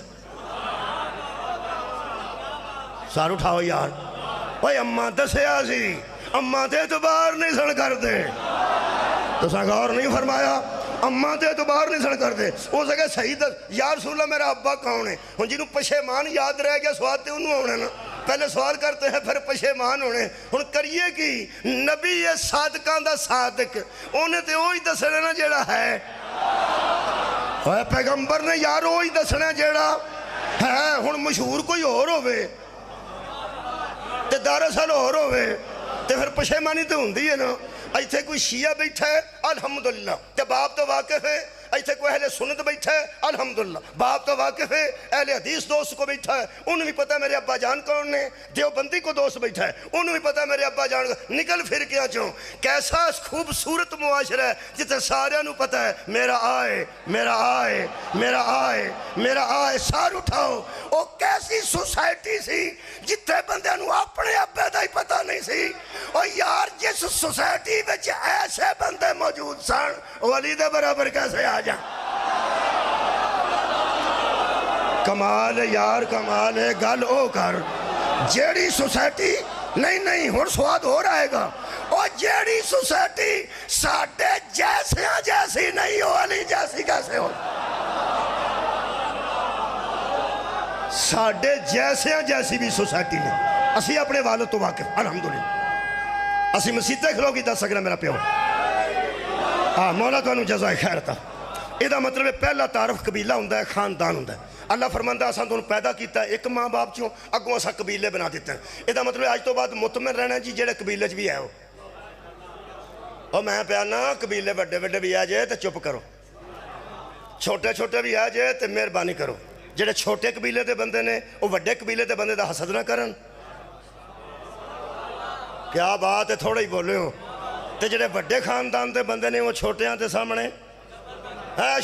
سار اٹھاؤ یار، اوے اماں دسیا سی، اماں تے اعتبار نہیں سن کردے۔ تساں غور نہیں فرمایا؟ اماں تے اعتبار نہیں سن کردے۔ ہو سکے صحیح دس، یا رسول اللہ میرا ابا کون ہے؟ ہن جنوں پشیمان یاد رہ گیا، سوال تے انہوں ہونا نا، پہلے سوال کرتے ہیں پھر پشیمان ہونے۔ ہن کریے کی؟ نبی ہے صادقاں دا صادق، انہیں تے وہی دسنا نا جیڑا ہے۔ اوے پیغمبر نے یار وہی دسنا جیڑا ہے۔ ہن مشہور کوئی اور ہوئے تے دراصل اور ہوئے تے پھر پشیمانی تے ہوندی ہے نا۔ ایتھے کوئی شیعہ بیٹھا ہے الحمدللہ تے باپ تو واقف ہے، ایتھے کوئی اہل سنت بیٹھا ہے الحمدللہ باپ تو واقف ہے، اہل حدیث دوست کو بیٹھا ہے انہوں بھی پتہ میرے ابا جان کون نے، دیوبندی کو دوست بیٹھا ہے انہوں بھی پتہ میرے ابا جان نکل پھر کیا چوں۔ کیسا خوبصورت معاشرہ ہے جتے سارے نو پتہ ہے میرا آئے میرا آئے میرا آئے میرا آئے۔ سار اٹھاؤ، او کیسی سوسائٹی سی جتے بندے نو اپنے ابے دا ہی پتہ نہیں سی۔ او یار جس سوسائٹی وچ ایسے بندے موجود سن، ولی دے برابر کیسے آ جائیں؟ کمال ہے یار، کمال ہے۔ گل او کر جیڑی سوسائٹی نہیں ہن سواد ہو رہے گا، او جیڑی سوسائٹی ساڈے جیسیاں جیسی نہیں ہو، علی جیسی کیسے ہو؟ ساڈے جیسیاں جیسی بھی سوسائٹی نہیں۔ اسی اپنے والد تو واقف الحمدللہ، اسی مسیطے کھلو کی دس سکنا میرا پیو۔ مولا تو انہوں جزائے خیر تھا۔ یہ مطلب ہے پہلا تعارف قبیلہ ہوندہ ہے، خاندان ہوندہ ہے۔ اللہ فرماندہ اساں تو پیدا کیتا ہے ایک ماں باپ چوں، اگوں اساں قبیلے بنا دیتے ہیں۔ یہ مطلب ہے آج تو بعد مطمئن رہنا جی جیڑے قبیلے چ بھی ہے وہ میں پیانا قبیلے بڑے بڑے بھی آ جائے تو چپ کرو، چھوٹے چھوٹے بھی آ جائے تو مہربانی کرو۔ جیڑے چھوٹے قبیلے دے بندے نے وہ بڑے قبیلے دے بندے دا حسد نہ کرن۔ کیا بات ہے، تھوڑا ہی بولے ہو۔ تے جڑے بڑے خاندان دے بندے نے وہ چھوٹیاں دے سامنے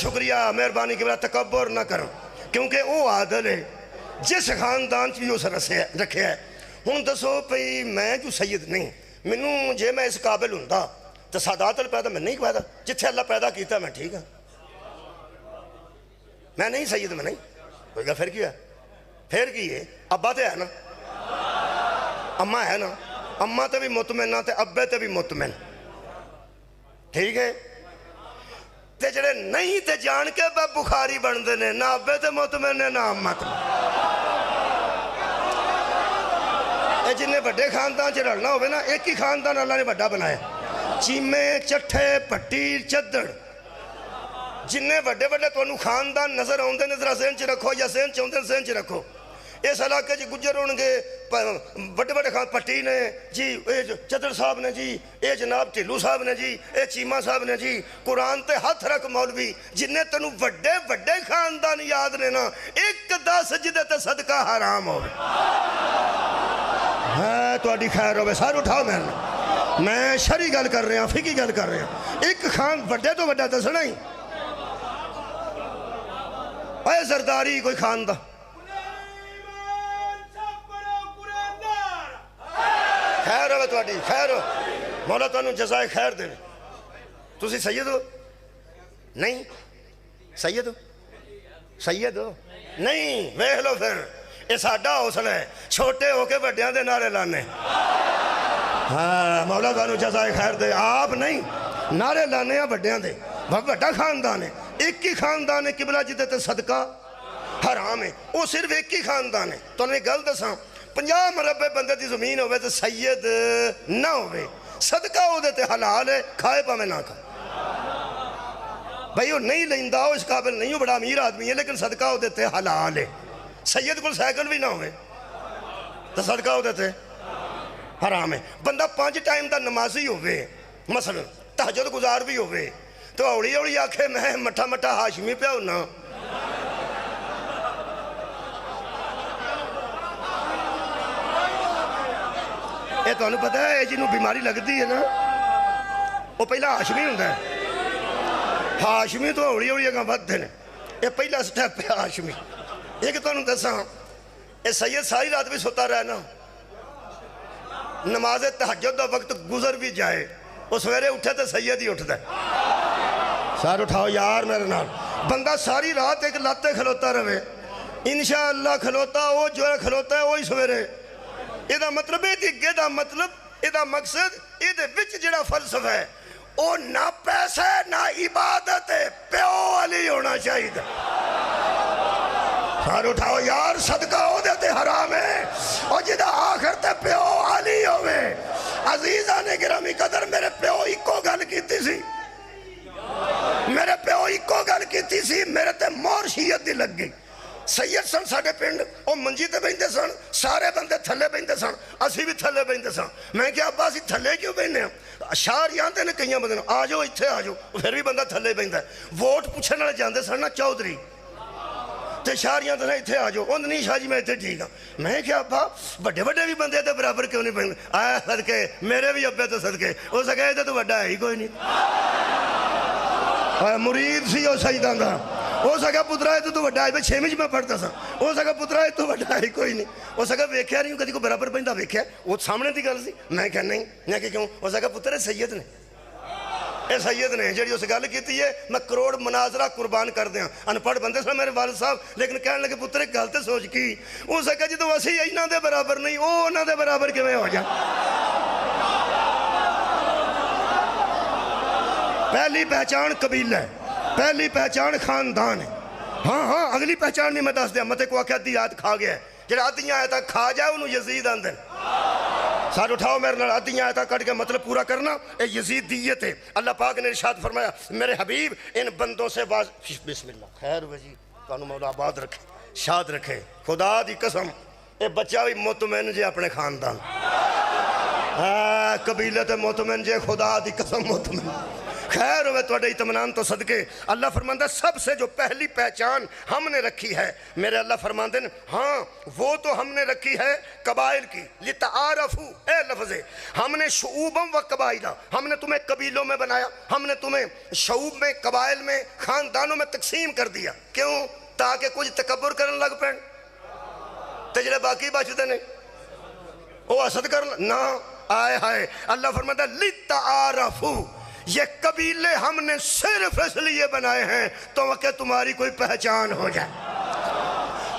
شکریہ مہربانی کے بعد تکبر نہ کرو، کیونکہ وہ عادل ہے جس خاندان چ بھی اس رکھے ہے۔ ہن دسو پئی میں کیوں سید نہیں؟ مینوں جے میں اس قابل ہوندا تو سادات پیدا میں نہیں پیدا، جتھے اللہ پیدا کیتا میں ٹھیک ہاں، میں نہیں سید، میں نہیں کوئی گا۔ پھر کیا ہے؟ پھر کی ہے؟ ابا تے ہے نا، اماں ہے نا، اماں تے بھی مطمئن نہ تے ابے تے بھی مطمئن، ٹھیک ہے؟ تے جڑے نہیں تے جان کے بے بخاری بن دے نے، نہ ابے تے مطمئن نے نہ اماں تے۔ اے جنہیں بڑے خاندان چ رلنا ہوئے نا، ایک ہی خاندان اللہ نے بڑا بنایا، چیمے چٹھے پٹی چدڑ، جنہیں بڑے بڑے تو انہوں خاندان نظر آؤندے نظرہ ذہن چ رکھو یا ذہن چاہندے ذہن چ رکھو۔ اس علاقے جی گجر ہونگے بڑے بڑے خان پٹی نے جی، اے چدر صاحب نے جی، اے جناب ٹھلو صاحب نے جی، اے چیمہ صاحب نے جی۔ قرآن تے ہاتھ رکھ مولوی جنہیں تنوں بڑے بڑے خاندان یاد نے نا، ایک دا سجدے تے صدقہ حرام ہوئے۔ ہے تو اڈی خیر ہوئے، سار اٹھاؤ میں شرعی گل کر رہے ہیں، فقہی گل کر رہے ہیں۔ ایک خان بڑے تو بڑا دسنا ہی، اے زرداری کوئی خاندان خیر ہوئے تو اڈی خیر ہو، مولا تو انہوں جزائے خیر دے۔ تسی سید ہو؟ نہیں سید ہو؟ سید ہو؟ نہیں، ویکھ لو پھر یہ ساڈا حوصلہ ہے چھوٹے ہو کے بڑیاں دے نعرے لانے۔ ہاں مولا تو انہوں جزائے خیر دے۔ آپ نہیں نعرے لانے ہیں بڑیاں دے، بڑا خاندان ہے، ایک ہی خاندان ہے قبلہ جدے تے صدقہ حرام ہے، وہ صرف ایک ہی خاندان ہے۔ تو انہیں گل دساں 50 مربع بندے دی زمین ہوئے تو سید نہ ہوئے، صدقہ ہو دیتے حلال ہے، کھائے پا میں نہ کھائے۔ بھائی وہ نہیں لیندہ ہو، اس قابل نہیں ہو، بڑا امیر آدمی ہے لیکن صدقہ ہو دیتے حلال ہے۔ سید کو سائیکل بھی نہ ہوئے تو صدقہ ہو دیتے حرام ہے۔ بندہ 5 ٹائم دا نمازی ہوئے، مثلا تہجد گزار بھی ہوئے تو ہولی ہولی آکھے میں مٹھا مٹھا ہاشمی پہ ہونا. یہ تو انہوں پتہ ہے جنہوں بیماری لگ دی ہے نا وہ پہلا ہاشمی ہوندہ ہے. ہاشمی تو ہولی ہولی اگاں بات دینے یہ پہلا سٹیپ ہے ہاشمی. یہ کہ تو انہوں دسا یہ سید ساری رات بھی سوتا رہے نا نماز تہجد دا وقت گزر بھی جائے وہ سویرے اٹھے تو سید ہی اٹھتا ہے. سار اٹھاؤ یار میرے نال. بندہ ساری رات ایک لاتے کھلوتا رہے انشاءاللہ کھلوتا وہ جو ہے کھلوتا ہے وہی سویرے. یہ دا مطلب ہے کہ دا مطلب یہ دا مقصد یہ دے وچ جڑا فلسفہ ہے وہ نہ پیسے نہ عبادت پیو علی ہونا چاہیے. سار اٹھاؤ یار صدقہ ہو دیتے حرام ہے اور جدہ آخر تے پیو علی ہوئے. عزیزان گرامی قدر میرے پیو ایکو گل کیتی سی میرے پیو ایکو گل کیتی سی میرے تے مور شیعت دی لگ گئی. سید سن ساڑھے پنڈ وہ منجی تے بیندے سن سارے بندے تھلے بیندے سن اسی بھی تھلے بیندے سن. میں کیا ابا اسی تھلے کیوں بیندے ہیں شار یانتے نے کئیاں بندے آ جاؤ اتھے آ جاؤ پھر بھی بندہ تھلے بیندہ ہے. ووٹ پوچھنے والے جاندے سن نا چودھری تے شاریاں تے اتھے آ جاؤ نہیں شاہ جی میں اتھے ٹھیک ہاں. میں کیا ابا بڑے بڑے بھی بندے تے برابر کیوں نہیں بیندے آیا صدقے میرے بھی ابے تو صدقے ہو سکے تو بڑا ہے ہی کوئی نہیں. مرید سی وہ سجدہ دا ہو سکا پترا ہے تو بڑا ہے میں 6ویں میں پڑھتا سا ہو سکا پترا ہے تو بڑا ہے کوئی نہیں. ہو سکا ویکھیا نہیں کدی کو برابر پہندا ویکھیا وہ سامنے دی گل سی. میں کہا نہیں میں کہ کیوں ہو سکا پتر سید نے اے سید نے جڑی اس گل کیتی ہے میں کروڑ مناظرہ قربان کر دیاں. ان پڑھ بندے سن میرے والد صاحب لیکن کہنے لگے پتر ایک گل تے سوچ کی ہو سکا جی تو اسی انہاں دے برابر نہیں او انہاں دے برابر کیویں ہو جا. پہلی پہچان قبیلہ ہے پہلی پہچان خاندان ہے. ہاں اگلی پہچان نہیں میں دس دیا متے کو آکھا دی آیت کھا گیا ہے جڑا آدھیاں آیتاں کھا جائے انہوں یزید آندن. ساتھ اٹھاؤ میرے نال آدھیاں آیتاں کٹ کے مطلب پورا کرنا اے یزید دیت ہے. اللہ پاک نے ارشاد فرمایا میرے حبیب ان بندوں سے بسم اللہ خیر وجی کانو مولا آباد رکھے شاد رکھے. خدا دی قسم اے بچہ بھی مطمئن جے اپنے خاندان قبیلہ تے مطمئن جے خدا دی قسم مطمئن. خیر ہوئے توڑے اطمینان تو صدقے. اللہ فرماندہ سب سے جو پہلی پہچان ہم نے رکھی ہے میرے اللہ فرماندے ہاں وہ تو ہم نے رکھی ہے قبائل کی لتعارفو اے لفظ ہم نے شعوبم و قبائلہ ہم نے تمہیں قبیلوں میں بنایا ہم نے تمہیں شعوب میں قبائل میں خاندانوں میں تقسیم کر دیا. کیوں تاکہ کچھ تکبر کرنے لگ پین تجرے باقی بچتے نہیں وہ حسد کرنا نہ آئے ہائے. اللہ فرماندہ لتعارفو یہ قبیلے ہم نے صرف اس لیے بنائے ہیں تو کہ تمہاری کوئی پہچان ہو جائے.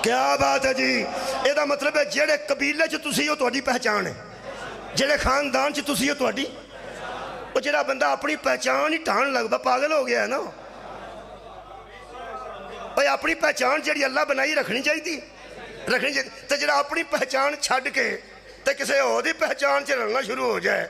کیا بات ہے جی. یہ دا مطلب ہے جڑے قبیلے چ تسی ہو تہاڈی پہچان ہے جڑے خاندان چ تسی ہو تہاڈی وہ جڑا بندہ اپنی پہچان ہی ٹھان لگ با پاگل ہو گیا ہے نا. بھئی اپنی پہچان جڑی اللہ بنائی رکھنی چاہیے تو جڑا اپنی پہچان چھڈ کے تے کسے اور دی پہچان چ رلنا شروع ہو جائے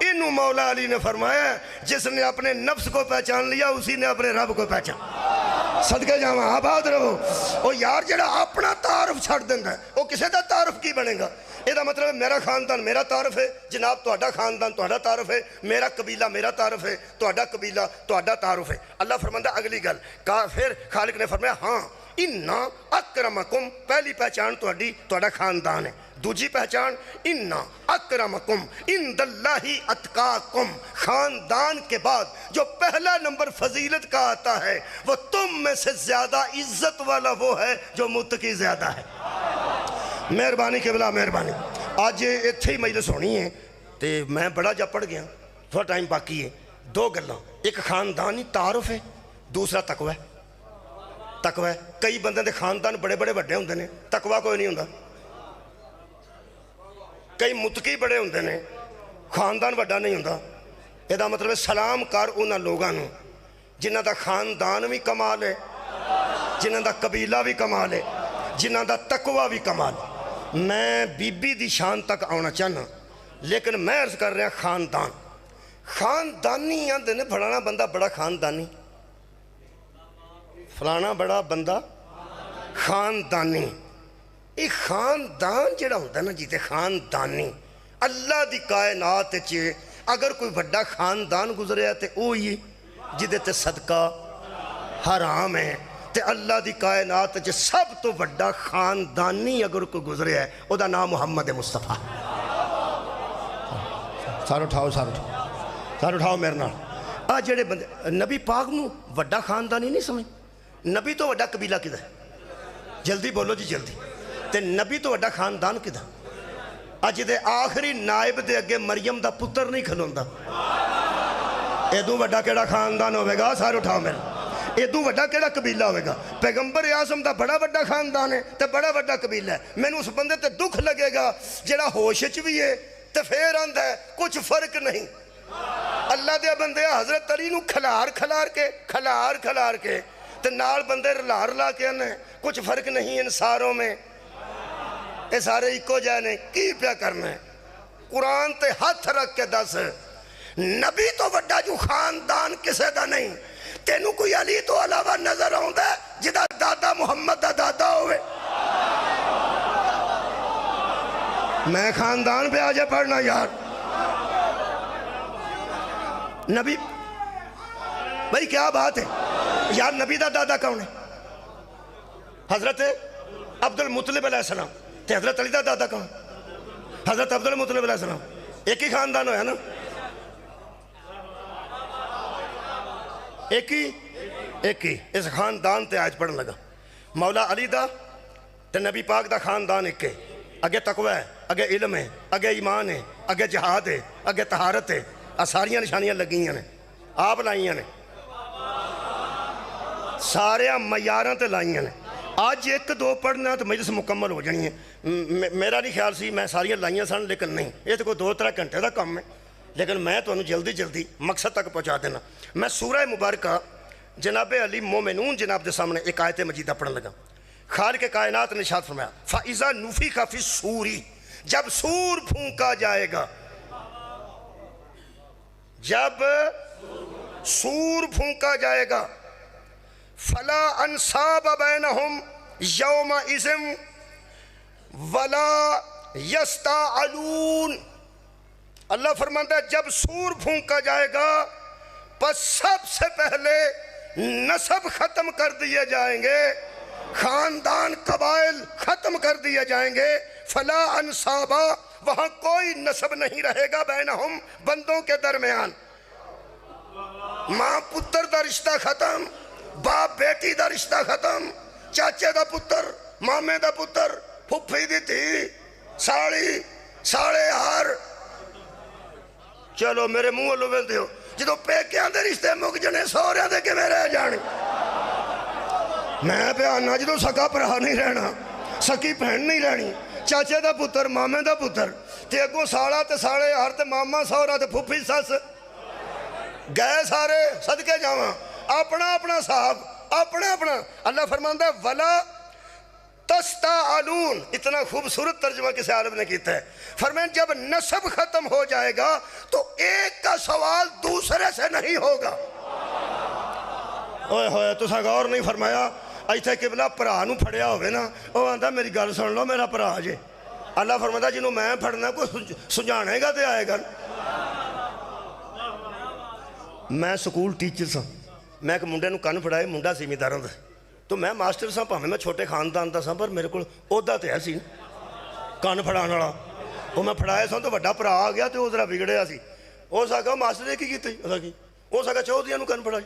انہوں مولا علی نے فرمایا جس نے اپنے نفس کو پہچان لیا اسی نے اپنے رب کو پہچان. صدقے جاواں آباد رہو. وہ یار جڑا اپنا تعارف چھڑ دینا ہے وہ کسے دا تعارف کی بنے گا. یہ دا مطلب ہے میرا خاندان میرا تعارف ہے جناب تہاڈا خاندان تہاڈا تعارف ہے میرا قبیلہ میرا تعارف ہے تہاڈا قبیلہ تہاڈا تعارف ہے. اللہ فرماندہ اگلی گل پھر خالق نے فرمایا ہاں اِنَّا اکرمکم پہلی پہچان تہاڈا خاندان ہے. دوجی پہچان اِنَّا اکرمکم عند اللہ اتقاکم خاندان کے بعد جو پہلا نمبر فضیلت کا آتا ہے وہ تم میں سے زیادہ عزت والا وہ ہے جو متقی زیادہ ہے. مہربانی قبلہ مہربانی. آج اتھے ہی مجلس ہونی ہے تے میں بڑا جا پڑھ گیا تھوڑا ٹائم باقی ہے. دو گلاں ایک خاندانی تعارف ہے دوسرا تقوی ہے. تقوی کئی بندے دے خاندان بڑے بڑے بڑے ہوندے نے تقوی کوئی نہیں ہوندا. کئی متقی بڑے ہوندے نے خاندان بڑا نہیں ہوندا. یہ دا مطلب ہے سلام کر انہاں لوگاں نوں جنہاں دا خاندان بھی کمال ہے جنہاں دا قبیلہ بھی کمال ہے جنہاں دا تقوی بھی کمال ہے. میں بی بی دی شان تک آنا چاہنا لیکن میں عرض کر رہا خاندان خاندانی آندے نے فلانا بندہ بڑا خاندانی فلانا بڑا بندہ خاندانی. ایک خاندان جڑا ہوتا ہے نا جیتے خاندانی اللہ دی کائنات چے اگر کوئی بڑا خاندان گزریا تے وہی جدے تے صدقہ حرام ہے. تے اللہ دی کائنات جے سب تو بڑا خاندانی اگر کوئی گزریا ہے او دا نام محمد مصطفیٰ. سارے اٹھاؤ میرے نال. آ جڑے بندے نبی پاک نو بڑا خاندانی نہیں سمجھ. نبی تو بڑا قبیلہ کدھا ہے؟ جلدی بولو جی جلدی. تے نبی تو بڑا خاندان کدھا؟ اج دے آخری نائب دے اگے مریم دا پتر نہیں کھلوندا. ایدوں بڑا کیڑا خاندان ہوئے گا؟ سارے اٹھاؤ میرے. ایدوں بڑا کیڑا قبیلہ ہوئے گا؟ پیغمبر اعظم دا بڑا بڑا خاندان ہے تے بڑا بڑا قبیلہ ہے. میں نے اس بندے تے دکھ لگے گا جڑا ہوش وچ بھی ہے تے پھر آندا ہے کچھ فرق نہیں. اللہ دے بندے حضرت علی نو کھلار کے تے نال بندے رلا کے آنے کچھ فرق نہیں ان ساروں میں. اے سارے ایکو جانے کی پیا کرنا ہے؟ قرآن تے ہاتھ رکھ کے دس نبی تو بڑا جو خاندان کسے دا نہیں. تینوں کوئی علی تو علاوہ نظر آؤں ہے جدا دادا محمد دا دادا ہوئے؟ میں خاندان پہ آجے پڑھنا یار. نبی بھائی کیا بات ہے یار؟ نبی دا دادا کون ہے؟ حضرت عبد المطلب علیہ السلام. تے حضرت علی دا دادا کون؟ حضرت عبد المطلب علیہ السلام. ایک ہی خاندان ہویا نا؟ ایک ہی. اس خاندان تے آج پڑھن لگا. مولا علی دا تے نبی پاک دا خاندان ایک ہے. اگے تقوی ہے، اگے علم ہے، اگے ایمان ہے، اگے جہاد ہے، اگے طہارت ہے. ساریاں نشانیاں لگیاں نے آپ لائیاں نے سارے معیاراں تے لائیاں نے. آج ایک دو پڑھنا تو مجلس مکمل ہو جانی ہے. میرا نہیں خیال سی میں ساریاں لائیاں سن لیکن نہیں یہ تو کوئی 2-3 گھنٹے دا کام ہے. لیکن میں تو جلدی مقصد تک پہنچا دینا. میں سورہ مبارکہ جناب علی مومنون جناب دے سامنے ایک آیت مجیدہ پڑھن لگا. خالق کائنات نے ارشاد فرمایا فَإِذَا نُفِخَ فِي الصُّورِ جب سور پھونکا جائے گا. جب سور پھونکا جائے گا فَلَا أَنْصَابَ بَيْنَهُمْ يَوْمَئِذٍ وَلَا يَسْتَعْجِلُونَ. اللہ فرماتا ہے جب سور پھونکا جائے گا پس سب سے پہلے نسب ختم کر دیے جائیں گے، خاندان قبائل ختم کر دیے جائیں گے. فلا انصابا وہاں کوئی نسب نہیں رہے گا بینہم بندوں کے درمیان. ماں پتر دا رشتہ ختم، باپ بیٹی دا رشتہ ختم، چاچے دا پتر، مامے دا پتر، پھپھی دی تھی، ساڑی ساڑے ہار. چلو میرے منہ لو بلدے ہو جدو پیکیاں دے رشتے مک جنے سوریاں دے کے میرے جانے. میں پہ آنا جدو سکا پرہا نہیں رہنا، سکی پہن نہیں رہنی، چاچے دا پتر مامے دا پتر تے اگوں ساڑا تے ساڑے ہار تے ماما سورا تے پھپھی سس گئے سارے صدقے جاواں اپنا اپنا صاحب اپنا اپنا. اللہ فرماندہ ہے وَلَا تَسْتَعْجِلُونَ. اتنا خوبصورت ترجمہ کسی عالم نے کیتا ہے. فرمائیں جب نسب ختم ہو جائے گا تو ایک کا سوال دوسرے سے نہیں ہوگا. اوہ ہوئے تو سا غور نہیں فرمایا ایتھے قبلہ پرا نو پھڑیا ہوئے نا وہ آندہ میری گل سن لو میرا پرا جے. اللہ فرماتا جنہوں میں پھڑنا کوئی سجانے گا تے آئے گا. میں سکول ٹیچر سا میں ایک منڈے نو کن پھڑائے منڈا سی میداروں دا تو میں ماسٹر سا پاہمیں میں چھوٹے خاندان دا سا پر میرے کو عہدہ تے ہے سی کن پھڑانا والا. وہ میں پھڑائے سا تو بڑا پرا آ گیا تو وہ ذرا بگڑیا سی. وہ ساکا ماسٹر نے کی کیتی وہ ساکا چودھریاں نو کن پھڑائی.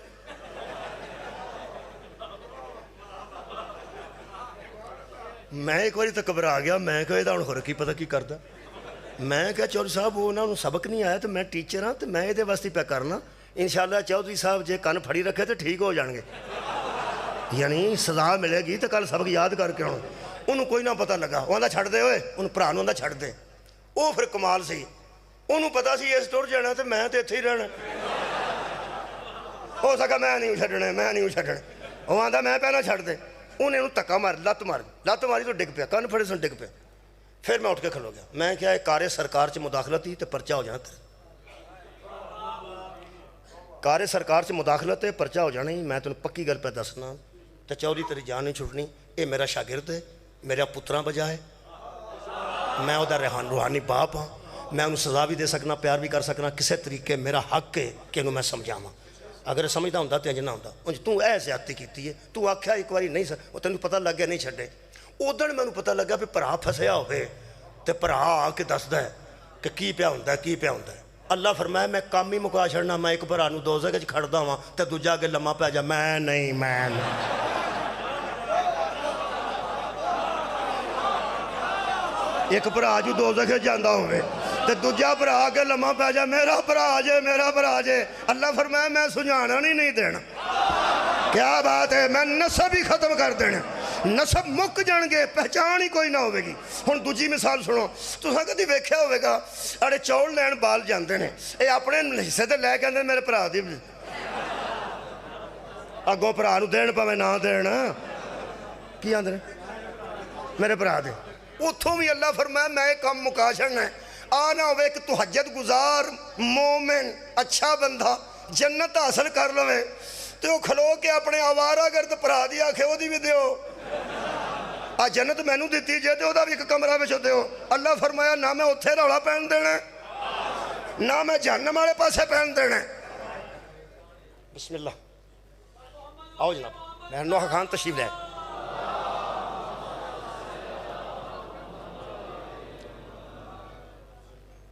میں ایک باری تک گھبرا گیا. میں کہا یہ ہن کی پتہ کی کردا. میں کہا چودھری صاحب وہ انہوں سبق نہیں آیا تو میں ٹیچر ہاں تو میں یہ واسطے پہ کرنا. انشاءاللہ چودھری صاحب جے کن پھڑی رکھے تو ٹھیک ہو جان گے یعنی سزا ملے گی تو کل سبق یاد کر کے انہوں کوئی نہ پتہ لگا. وہ آندہ چھڑ دے ہوئے انہوں پرا نو آندہ چھڑ دے. وہ پھر کمال سی انہوں پتہ سی اس ٹور جانا تو میں تو اتھے ہی رہنا. ہو سکا میں نہیں چھڑنے. وہ آندہ میں پہنا چھڑ دے. انہیں انہوں تکا مار لت ماری تو ڈگ پیا کن پھڑے سن ڈگ پیا. پھر میں اٹھ کے کھلو گیا. میں کیا کار سرکار چ مداخلت ہی تو پرچہ ہو جانا. کار سرکار چ مداخلت ہے پرچہ ہو جانا ہی. میں تمہیں پکی گل پہ دسنا تو چودھری تیری جان نہیں چھٹنی. یہ میرا شاگرد ہے میرا پتراں بجا ہے میں وہ روحانی باپ ہاں. میں انہوں سزا بھی دے سکنا، پیار بھی کر سکنا، کسے طریقے میرا حق ہے کہ انہوں میں سمجھاواں۔ اگر سمجھدا ہوندا تے انج نہ ہوندا، انج تو اے زیادتی کیتی ہے، تو آکھیا ایک واری نہیں وہ تینوں پتہ لگ گیا نہیں چھڈے۔ اودن مینوں پتہ لگا بھی بھرا پھسیا ہوئے تے بھرا آ کے دسدا ہے کہ کی پیا ہوندا ہے، کی پیا ہوندا ہے۔ اللہ فرمایا میں کام ہی مکا چھڑنا، میں ایک بھرا نوں دوزخ وچ کھڑدا ہاں تے دوجا اگے لمحہ پہ جا، میں نہیں۔ ایک بھرا جو دوزخ وچ جاندا ہوئے تے دوجا بھرا اگے لمحہ پہ جا، میرا بھرا جے، میرا بھرا جے۔ اللہ فرمایا میں سجھانا نہیں دینا۔ کیا بات ہے، میں نسب ہی ختم کر دینا، نسب مک جان گے، پہچان ہی کوئی نہ ہوئے گی۔ ہن دوجی مثال سنو، تساں کدی ویکھیا ہوئے گا اڑے چول لین بال جاندے نے، اے اپنے حصے تے لے کے آندے میرے بھرا دی، اگوں بھرا نوں دین پاویں نہ دین، کی آندے نے میرے بھرا دے۔ اتھوں بھی اللہ فرمایا میں کام مکا چھڑنا ہے۔ آنا ہوئے کہ تہجد گزار مومن اچھا بندہ جنت حاصل کر لوے تو وہ کھلو کے اپنے آوارہ گرد پرا دی آکھے وہ دی بھی دیو، آ جنت میں نو دیتی جے دیو دا بھی ایک کمرہ میں چھو دیو۔ اللہ فرمایا نہ میں اتھے روڑا پہن دینا نہ میں جہنم والے پاسے پہن دینا۔ بسم اللہ، آؤ جناب، میں نوح خان تشریف لے۔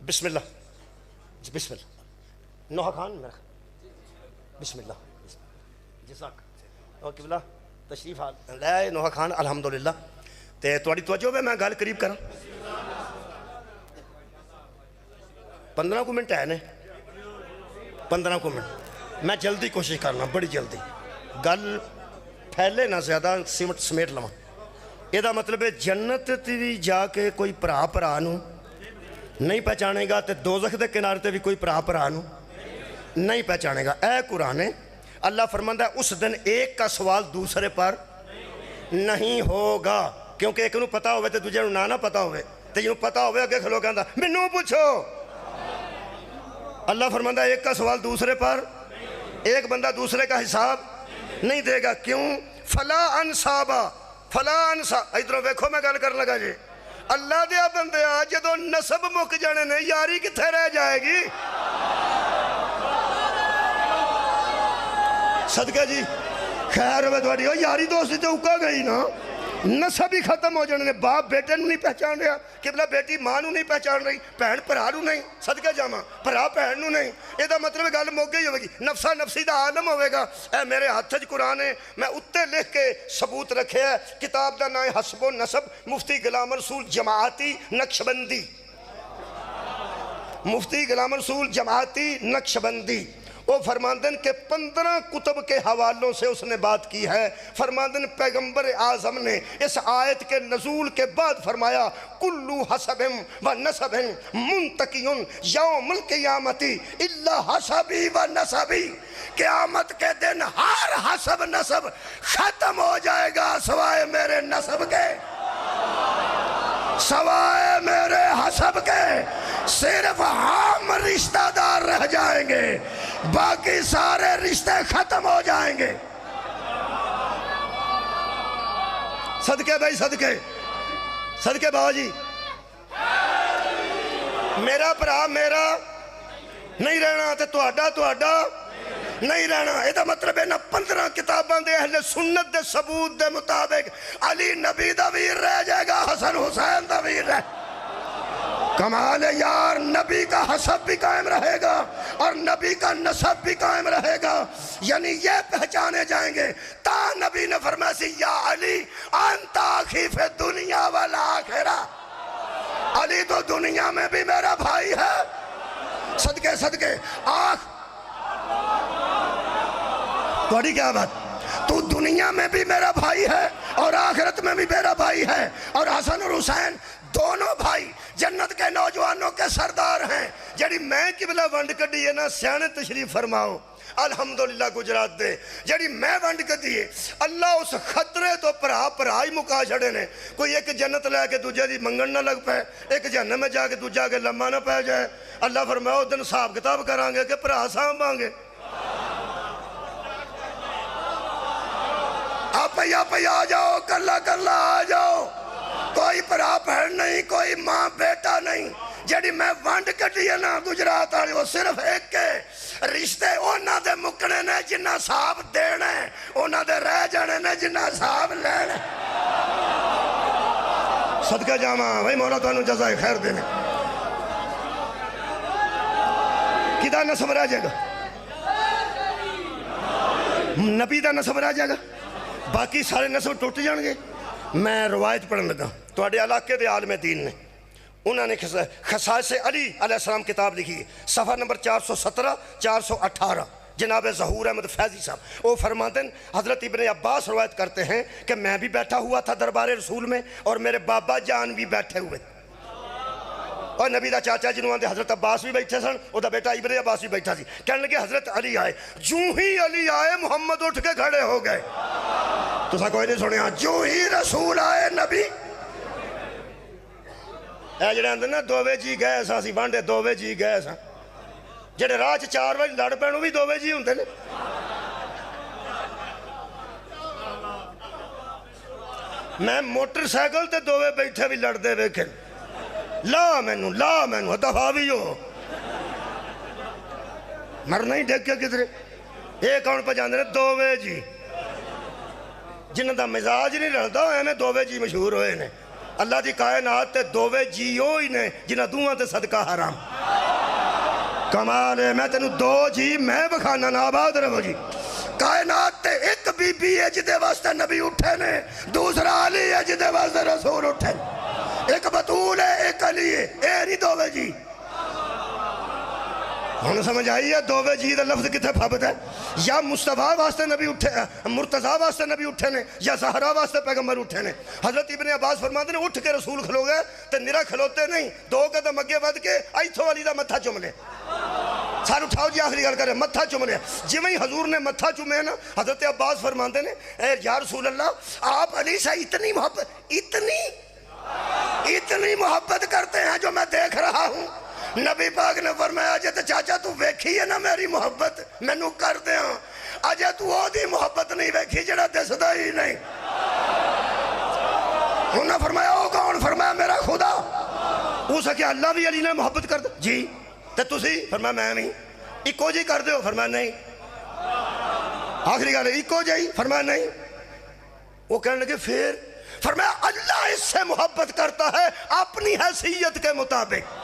بسم اللہ، بسم اللہ، نوح خان میرا، بسم اللہ، جزاک اور قبلہ تشریف لے نوح خان الحمدللہ۔ تے تواڈی توجہ میں گل قریب کراں، 15 کو منٹ ہے نے، 15 کو منٹ میں جلدی کوشش کرنا، بڑی جلدی گل پھیلے نہ زیادہ سمیٹ لواں۔ یہ دا مطلب ہے جنت تی جا کے کوئی بھرا نوں نہیں پہچانے گا تے دوزخ دے کنارے تے بھی کوئی بھرا نوں نہیں پہچانے گا۔ اے قرآن اللہ فرماتا ہے اس دن ایک کا سوال دوسرے پر نہیں ہوگا، کیونکہ ایک نوں پتا ہوئے تے دوجے نوں نہ پتا ہوئے تے جنوں پتا ہوئے اگے کھلو کہندا مینوں پوچھو۔ اللہ فرماتا ہے ایک کا سوال دوسرے پر، ایک بندہ دوسرے کا حساب نہیں دے گا۔ کیوں؟ فلا انصابا، فلا انصاب۔ ادھروں ویکھو میں گل کر لگا جی، اللہ دیا بندے جدو نسب مک جانے نے یاری کتھے رہ جائے گی؟ صدقہ جی خیر ہوئے تھوڑی ہو، یاری دوستی تو اکا گئی نا، نسب ہی ختم ہو جانے نے۔ باپ بیٹے نوں نہیں پہچان رہا، قبلہ بیٹی ماں نوں نہیں پہچان رہی، بہن بھرا نوں نہیں، صدقہ جاواں بھرا بہن نوں نہیں۔ یہ دا مطلب گل مک گئی ہوئے گی، نفسا نفسی دا عالم ہوئے گا۔ اے میرے ہاتھ وچ قرآن ہے، میں اتے لکھ کے ثبوت رکھے ہے، کتاب دا نام حسب و نسب، مفتی غلام رسول جماعتی نقشبندی، مفتی غلام رسول جماعتی نقشبندی۔ وہ فرماندن کہ 15 کتب کے حوالوں سے اس نے بات کی ہے۔ فرماندن پیغمبر اعظم نے اس آیت کے نزول کے بعد فرمایا کلو حسبم و نسبم منتقیون یوم القیامتی الا حسبی و نسبی، قیامت کے دن ہر حسب نسب ختم ہو جائے گا سوائے میرے نسب کے، سوائے میرے حسب کے، صرف ہم رشتہ دار رہ جائیں گے، باقی سارے رشتے ختم ہو جائیں گے۔ صدقے بھائی، صدقے صدقے بابا جی، میرا بھرا میرا نہیں رہنا تے تہاڈا نہیں رہنا۔ یہ مطلب ہے نہ 15 کتاباں دے اہل سنت دے ثبوت دے مطابق علی نبی دا ویر رہ جائے گا، حسن حسین دا ویر رہ۔ کمال یار، نبی کا حسب بھی قائم رہے گا اور نبی کا نسب بھی قائم رہے گا، یعنی یہ پہچانے جائیں گے۔ تا نبی نے فرمایا سی یا علی انت اخی فی الدنیا والآخرہ، علی تو دنیا میں بھی میرا بھائی ہے۔ صدقے صدقے توڑی کیا بات، تو دنیا میں بھی میرا بھائی ہے اور آخرت میں بھی میرا بھائی ہے، اور حسن اور حسین دونوں بھائی جنت کے نوجوانوں کے سردار ہیں۔ جڑی میں قبلہ ونڈ کڈی ہے نا، سیانے تشریف فرماؤ الحمدللہ گجرات دے، جڑی میں ونڈ کڈی ہے، اللہ اس خطرے تو پرا ہی مکا چھڑے نے۔ کوئی ایک جنت لے کے دوجہ دی منگن نہ لگ پائے، ایک جہنم میں جا کے دوجہ کے لمحہ نہ پہ جائے۔ اللہ فرمایا اس دن حساب کتاب کران گے کہ پرا سانبھاں گے۔ آپ آ جاؤ، کلا کلا آ جاؤ، کوئی بھرا بہن نہیں، کوئی ماں بیٹا نہیں۔ جڑی میں ونڈ کٹی ہے نا گجرات والی وہ صرف ایک ہے رشتے اونا دے مکنے نے جنہ صاحب دینے اونا دے رہ جانے نے جنہ صاحب لینے صدقہ جامع بھائی مولا تو انہوں جزائے خیر دینے کدھا نصب رہ جائے گا نبی دا نصب رہ جائے گا باقی سارے نصب ٹوٹ جان گے میں روایت پڑھن لگا تو اڈے علاقے دے عالم دین نے انہوں نے خصائص علی علیہ السلام کتاب لکھی ہے صفحہ نمبر 417 418 جناب ظہور احمد فیضی صاحب وہ فرماتے ہیں حضرت ابن عباس روایت کرتے ہیں کہ میں بھی بیٹھا ہوا تھا دربار رسول میں اور میرے بابا جان بھی بیٹھے ہوئے اور نبی دا چاچا جنہوں نے حضرت عباس بھی بیٹھے سن وہ دا بیٹا ابن عباس بھی بیٹھا سی کہنے لگے حضرت علی آئے جو ہی علی آئے محمد اٹھ کے کھڑے ہو گئے تو سا کوئی نہیں سنے جو ہی رسول آئے نبی اے جڑے اندر نا دووے جی گئے سا سی بانڈے دووے جی گئے سا جڑے راج 4 بجے لڑ پینوں بھی دووے جی ہوندے نے میں موٹر سائیکل تے دووے بیٹھے بھی لڑ دے ویکھن لا مینو دفعہ بھی ہو مرنا ہی ڈھک کے کدھرے ایک کون پہ جاندے نے دووے جی جنہاں دا مزاج نہیں رہتا ہمیں دووے جی مشہور ہوئے نے اللہ دی کائنات تے دووے جی ہوئی نے جنہاں دوہاں تے صدقہ حرام کمال ہے میں تینوں دو جی میں بکھانا نا آباد رہو جی کائنات تے ایک بی بی ہے جدے واسطے نبی اٹھے نے دوسرا علی ہے جدے واسطے رسول اٹھے نے ایک بطول ہے ایک علی ہے اے نہیں دووے جی ہم سمجھ آئی ہے دووے جی دا لفظ کتے پھابت ہے یا مصطفیٰ واسطے نبی اٹھے مرتضیٰ واسطے نبی اٹھے نے یا زہرا واسطے پیغمبر اٹھے نے حضرت ابن عباس فرماتے ہیں اٹھ کے رسول کھلو گئے تو نرا کھلوتے نہیں 2 قدم اگے ود کے ایتھوں علی دا متھا چوم لے سار اٹھاؤ جی آخری گل کرے متھا چوم لے جی میں حضور نے متھا چومے نا حضرت عباس فرماتے ہیں اے یا رسول اللہ آپ علی سے اتنی محبت کرتے ہیں جو میں دیکھ رہا ہوں نبی پاک نے فرمایا جے تے چاچا تو ویکھی ہے نا میری محبت میں نو کر دے ہاں اجے تو وہ دی محبت نہیں ویکھی جڑا دسدا ہی نہیں انہوں نے فرمایا او کون فرمایا میرا خدا اس کیا اللہ بھی علی نے محبت کر دے جی تے تسی فرمایا میں بھی اکو جی کر دے ہو فرمایا نہیں آخری گل اکو جی فرمایا نہیں وہ کہنے لگے پھر فرمایا اللہ اس سے محبت کرتا ہے اپنی حیثیت کے مطابق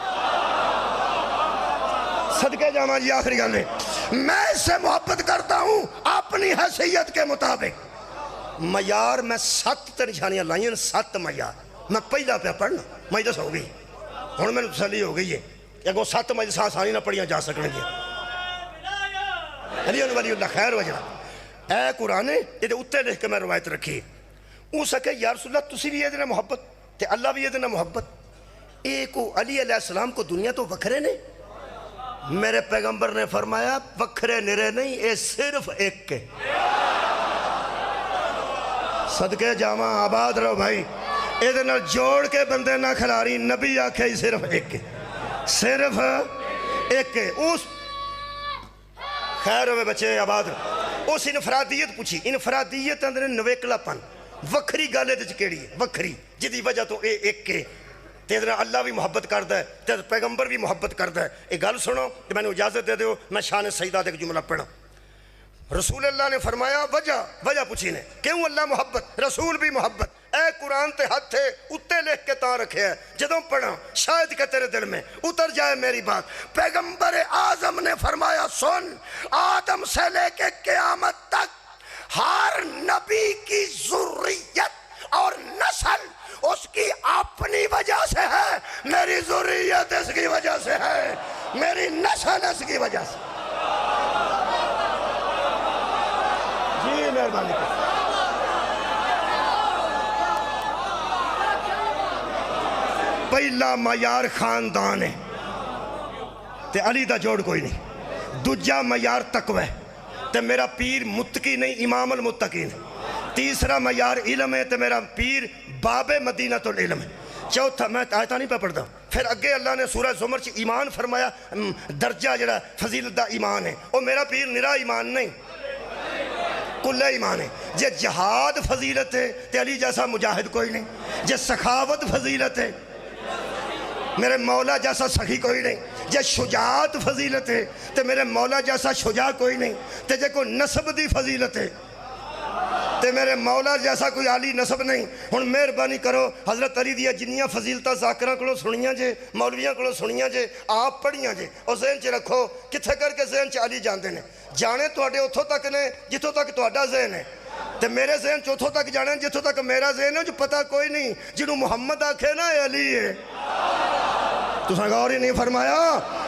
صدقے جامع جی آخری گل ہے میں اس سے محبت کرتا ہوں اپنی حیثیت کے مطابق معیار میں 7 تے نشانیاں لائیں 7 معیار میں پہلا پہ پڑھنا مجلس ہو گئی ہن میں تسلی ہو گئی ہے کہ اگوں 7 مجلساں آسانی نہ پڑھیاں جا سکن گے علی ولی اللہ خیر وجہ اے قرآن یہ اتنے لکھ کے میں روایت رکھی او سکے یا رسول اللہ تسی بھی یہ دینا محبت تے اللہ بھی یہ دینا محبت ایک علی علیہ السلام کو دنیا تو وکھرے نے میرے پیغمبر نے فرمایا وکھرے نرے نہیں اے صرف ایک کے صدقے جامع آباد رہو بھائی اے دینا جوڑ کے بندے نہ کھلاری نبی آکھے صرف ایک کے صرف ایک کے اس خیر ہوئے بچے آباد رہو اس انفرادیت پوچھی انفرادیت اندر نویکلا پن وکھری گالے دے چکیڑی ہے وکھری جدی وجہ تو اے ایک کے تیرا اللہ بھی محبت کرتا ہے تیرا پیغمبر بھی محبت کرتا ہے ایک گل سنو کہ میں نے اجازت دے دیو میں شان سیدہ دے جملہ پڑھا رسول اللہ نے فرمایا وجہ پوچھی نے کیوں اللہ محبت رسول بھی محبت اے قرآن تے ہاتھ تھے اتے لکھ کے تاں رکھے ہے جدوں پڑھا شاید کہ تیرے دل میں اتر جائے میری بات پیغمبر اعظم نے فرمایا سن آدم سے لے کے قیامت تک ہر نبی کی ذریت اور نسل اس کی اپنی وجہ سے ہے میری ذریت اس کی وجہ سے ہے میری نسل اس کی وجہ سے جی مہربانی پہلا معیار خاندان ہے تے علی دا جوڑ کوئی نہیں دوجا معیار تقوی تے میرا پیر متقی نہیں امام المتقین تیسرا معیار علم ہے تے میرا پیر باب مدینہ تو علم ہے چوتھا میں آیتہ نہیں پہ پڑھتا پھر اگے اللہ نے سورہ زمر چی ایمان فرمایا درجہ جڑا فضیلت دا ایمان ہے اور میرا پیر نرا ایمان نہیں کلہ ایمان ہے جے جہاد فضیلت ہے تے علی جیسا مجاہد کوئی نہیں جے سخاوت فضیلت ہے میرے مولا جیسا سخی کوئی نہیں. جے شجاعت فضیلت ہے تو میرے مولا جیسا شجاع کوئی نہیں. تے جے کوئی نسب دی فضیلت ہے تے میرے مولا جیسا کوئی عالی نسب نہیں. ہن مہربانی کرو حضرت علی دیا جنیاں فضیلتاں ذاکراں کولوں سنیاں جے, مولویاں کولوں سنیاں جے, آپ پڑھیاں جے, اور ذہن چ رکھو کتھے کر کے ذہن چ علی جاندے نے. جانے تواڈے اتھوں تک نے جتھوں تک تواڈا ذہن ہے, تے میرے ذہن چ اتھوں تک جانے جتھوں تک میرا ذہن ہے. جو پتہ کوئی نہیں جنوں محمد آکھے نا اے علی ہے. تساں غور ہی نہیں فرمایا,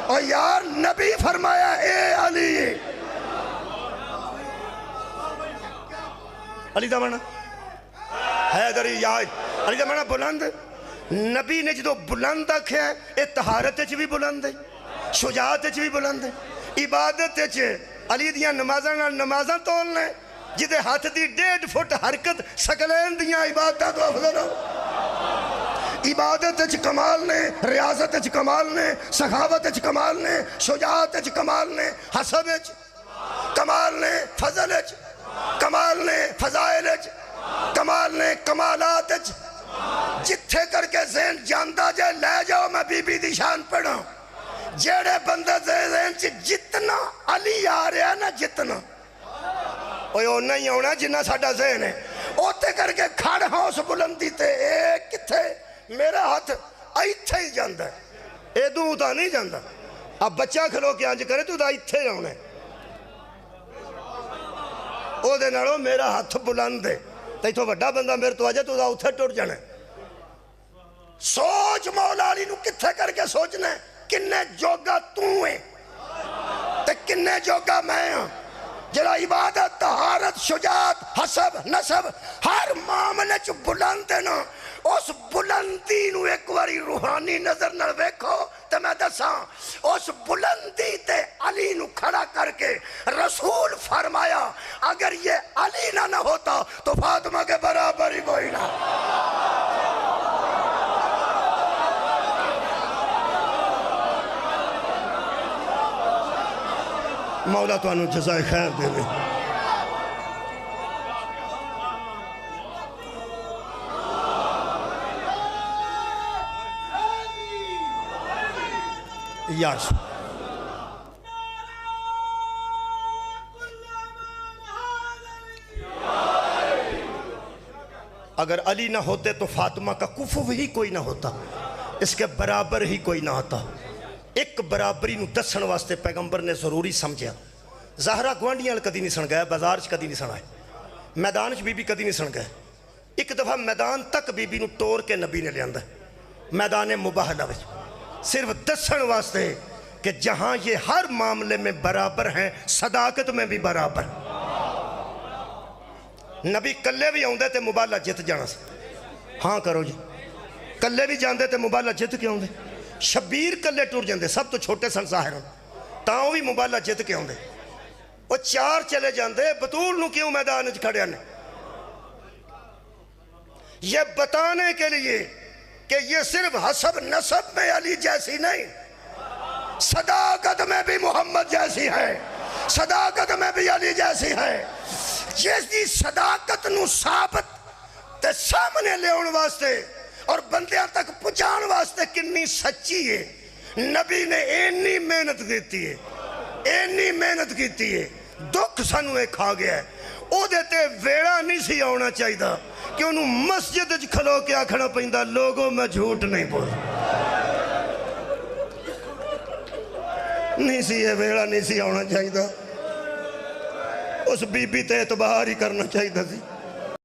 اور یار نبی فرمایا اے علی ہے. علی دا معنی حیدری یا علی دا معنی بلند. نبی نے جدو بلند آکھیا ہے, اے طہارت وچ بھی بلند ہے, شجاعت وچ بھی بلند ہے, عبادت وچ علی دیاں نمازاں نال نمازاں تولنے جدے ہاتھ دی 1.5 فٹ حرکت سکلین دیاں عبادتاں تو افضل ہو. عبادت وچ کمال نے, ریاضت وچ کمال نے, سخاوت وچ کمال نے, شجاعت وچ کمال نے, حسب وچ کمال نے, فضل وچ کمال نے, فضائل وچ کمال نے, کمالات وچ. جتھے کر کے ذہن جاندا جے لے جاؤ. میں بی بی دی شان پڑھاں. جیڑے بندے ذہن چ جتنا علی آ رہا نا, جتنا اوہ اونا ہی ہونا جنہ ساڈا ذہن ہے. اوتے کر کے کھڑ ہاں اس بلندی تے, اے کتھے میرا ہاتھ ایتھے ہی جاندا ہے, ادوں تا نہیں جاندا. اب بچہ کھلو کے انج کرے تو دا ایتھے ہونا ہے, او دے نالوں میرا ہاتھ بلند ہے. تے تو وڈا بندہ میرے تو آ جائے تو دا اتھے ٹر جانا ہے. سوچ مولا علی نو کتھے کر کے سوچنا ہے, کنے جوگا تو ہے تے کنے جوگا میں ہاں. جڑا عبادت, طہارت, شجاعت, حسب, نسب ہر معاملے چ بلند ہے نا, اس بلندی نو ایک واری روحانی نظر نہ ویکھو تے میں دساں, اس بلندی تے علی نو کھڑا کر کے رسول فرمایا اگر یہ علی نہ ہوتا تو فاطمہ کے برابر ہی کوئی نہ. مولا تو انہوں جزائے خیر دے دے. یار اگر علی نہ ہوتے تو فاطمہ کا کفو ہی کوئی نہ ہوتا, اس کے برابر ہی کوئی نہ ہوتا. ایک برابری نو دسن واسطے پیغمبر نے ضروری سمجھیا. زہرا گوانڈیاں کدی نہیں سن گئے, بازار چ کدی نہیں سن آئے, میدان چ بی بی کدی نہیں سن گئے. ایک دفعہ میدان تک بی بی نو ٹور کے نبی نے لیاندہ میدان مباہلہ وچ, صرف دسن واسطے کہ جہاں یہ ہر معاملے میں برابر ہیں, صداقت میں بھی برابر. نبی کلے بھی آؤندے تے مباہلہ جت جانا سے. ہاں کرو جی, کلے بھی جاندے تے مباہلہ جت کے آؤندے. شبیر کلے ٹور جاندے, سب تو چھوٹے سن ظاہروں, تاں بھی مباہلہ جت کے آؤندے. وہ 4 چلے جاندے, بطول نو کیوں میدان وچ کھڑے نے؟ یہ بتانے کے لیے کہ یہ صرف حسب نسب میں علی جیسی نہیں, صداقت میں بھی محمد جیسی ہے, صداقت میں بھی علی جیسی ہے. جیسی صداقت نو ثابت تے سامنے لے ان واسطے اور بندیاں تک پہنچان واسطے کنی سچی ہے. نبی نے اینی محنت کیتی ہے, اینی محنت کیتی ہے. دکھ سانو ایک کھا گیا ہے. او دیتے ویڑا نہیں سی آنا چاہیے تھا کہ انہوں مسجد وچ کھلو کے آکھنا پیندا لوگوں میں جھوٹ نہیں بول. نہیں سی یہ ویڑا نہیں سی آنا چاہیے تھا. اس بی بی تے اعتبار ہی کرنا چاہیے تھا سی.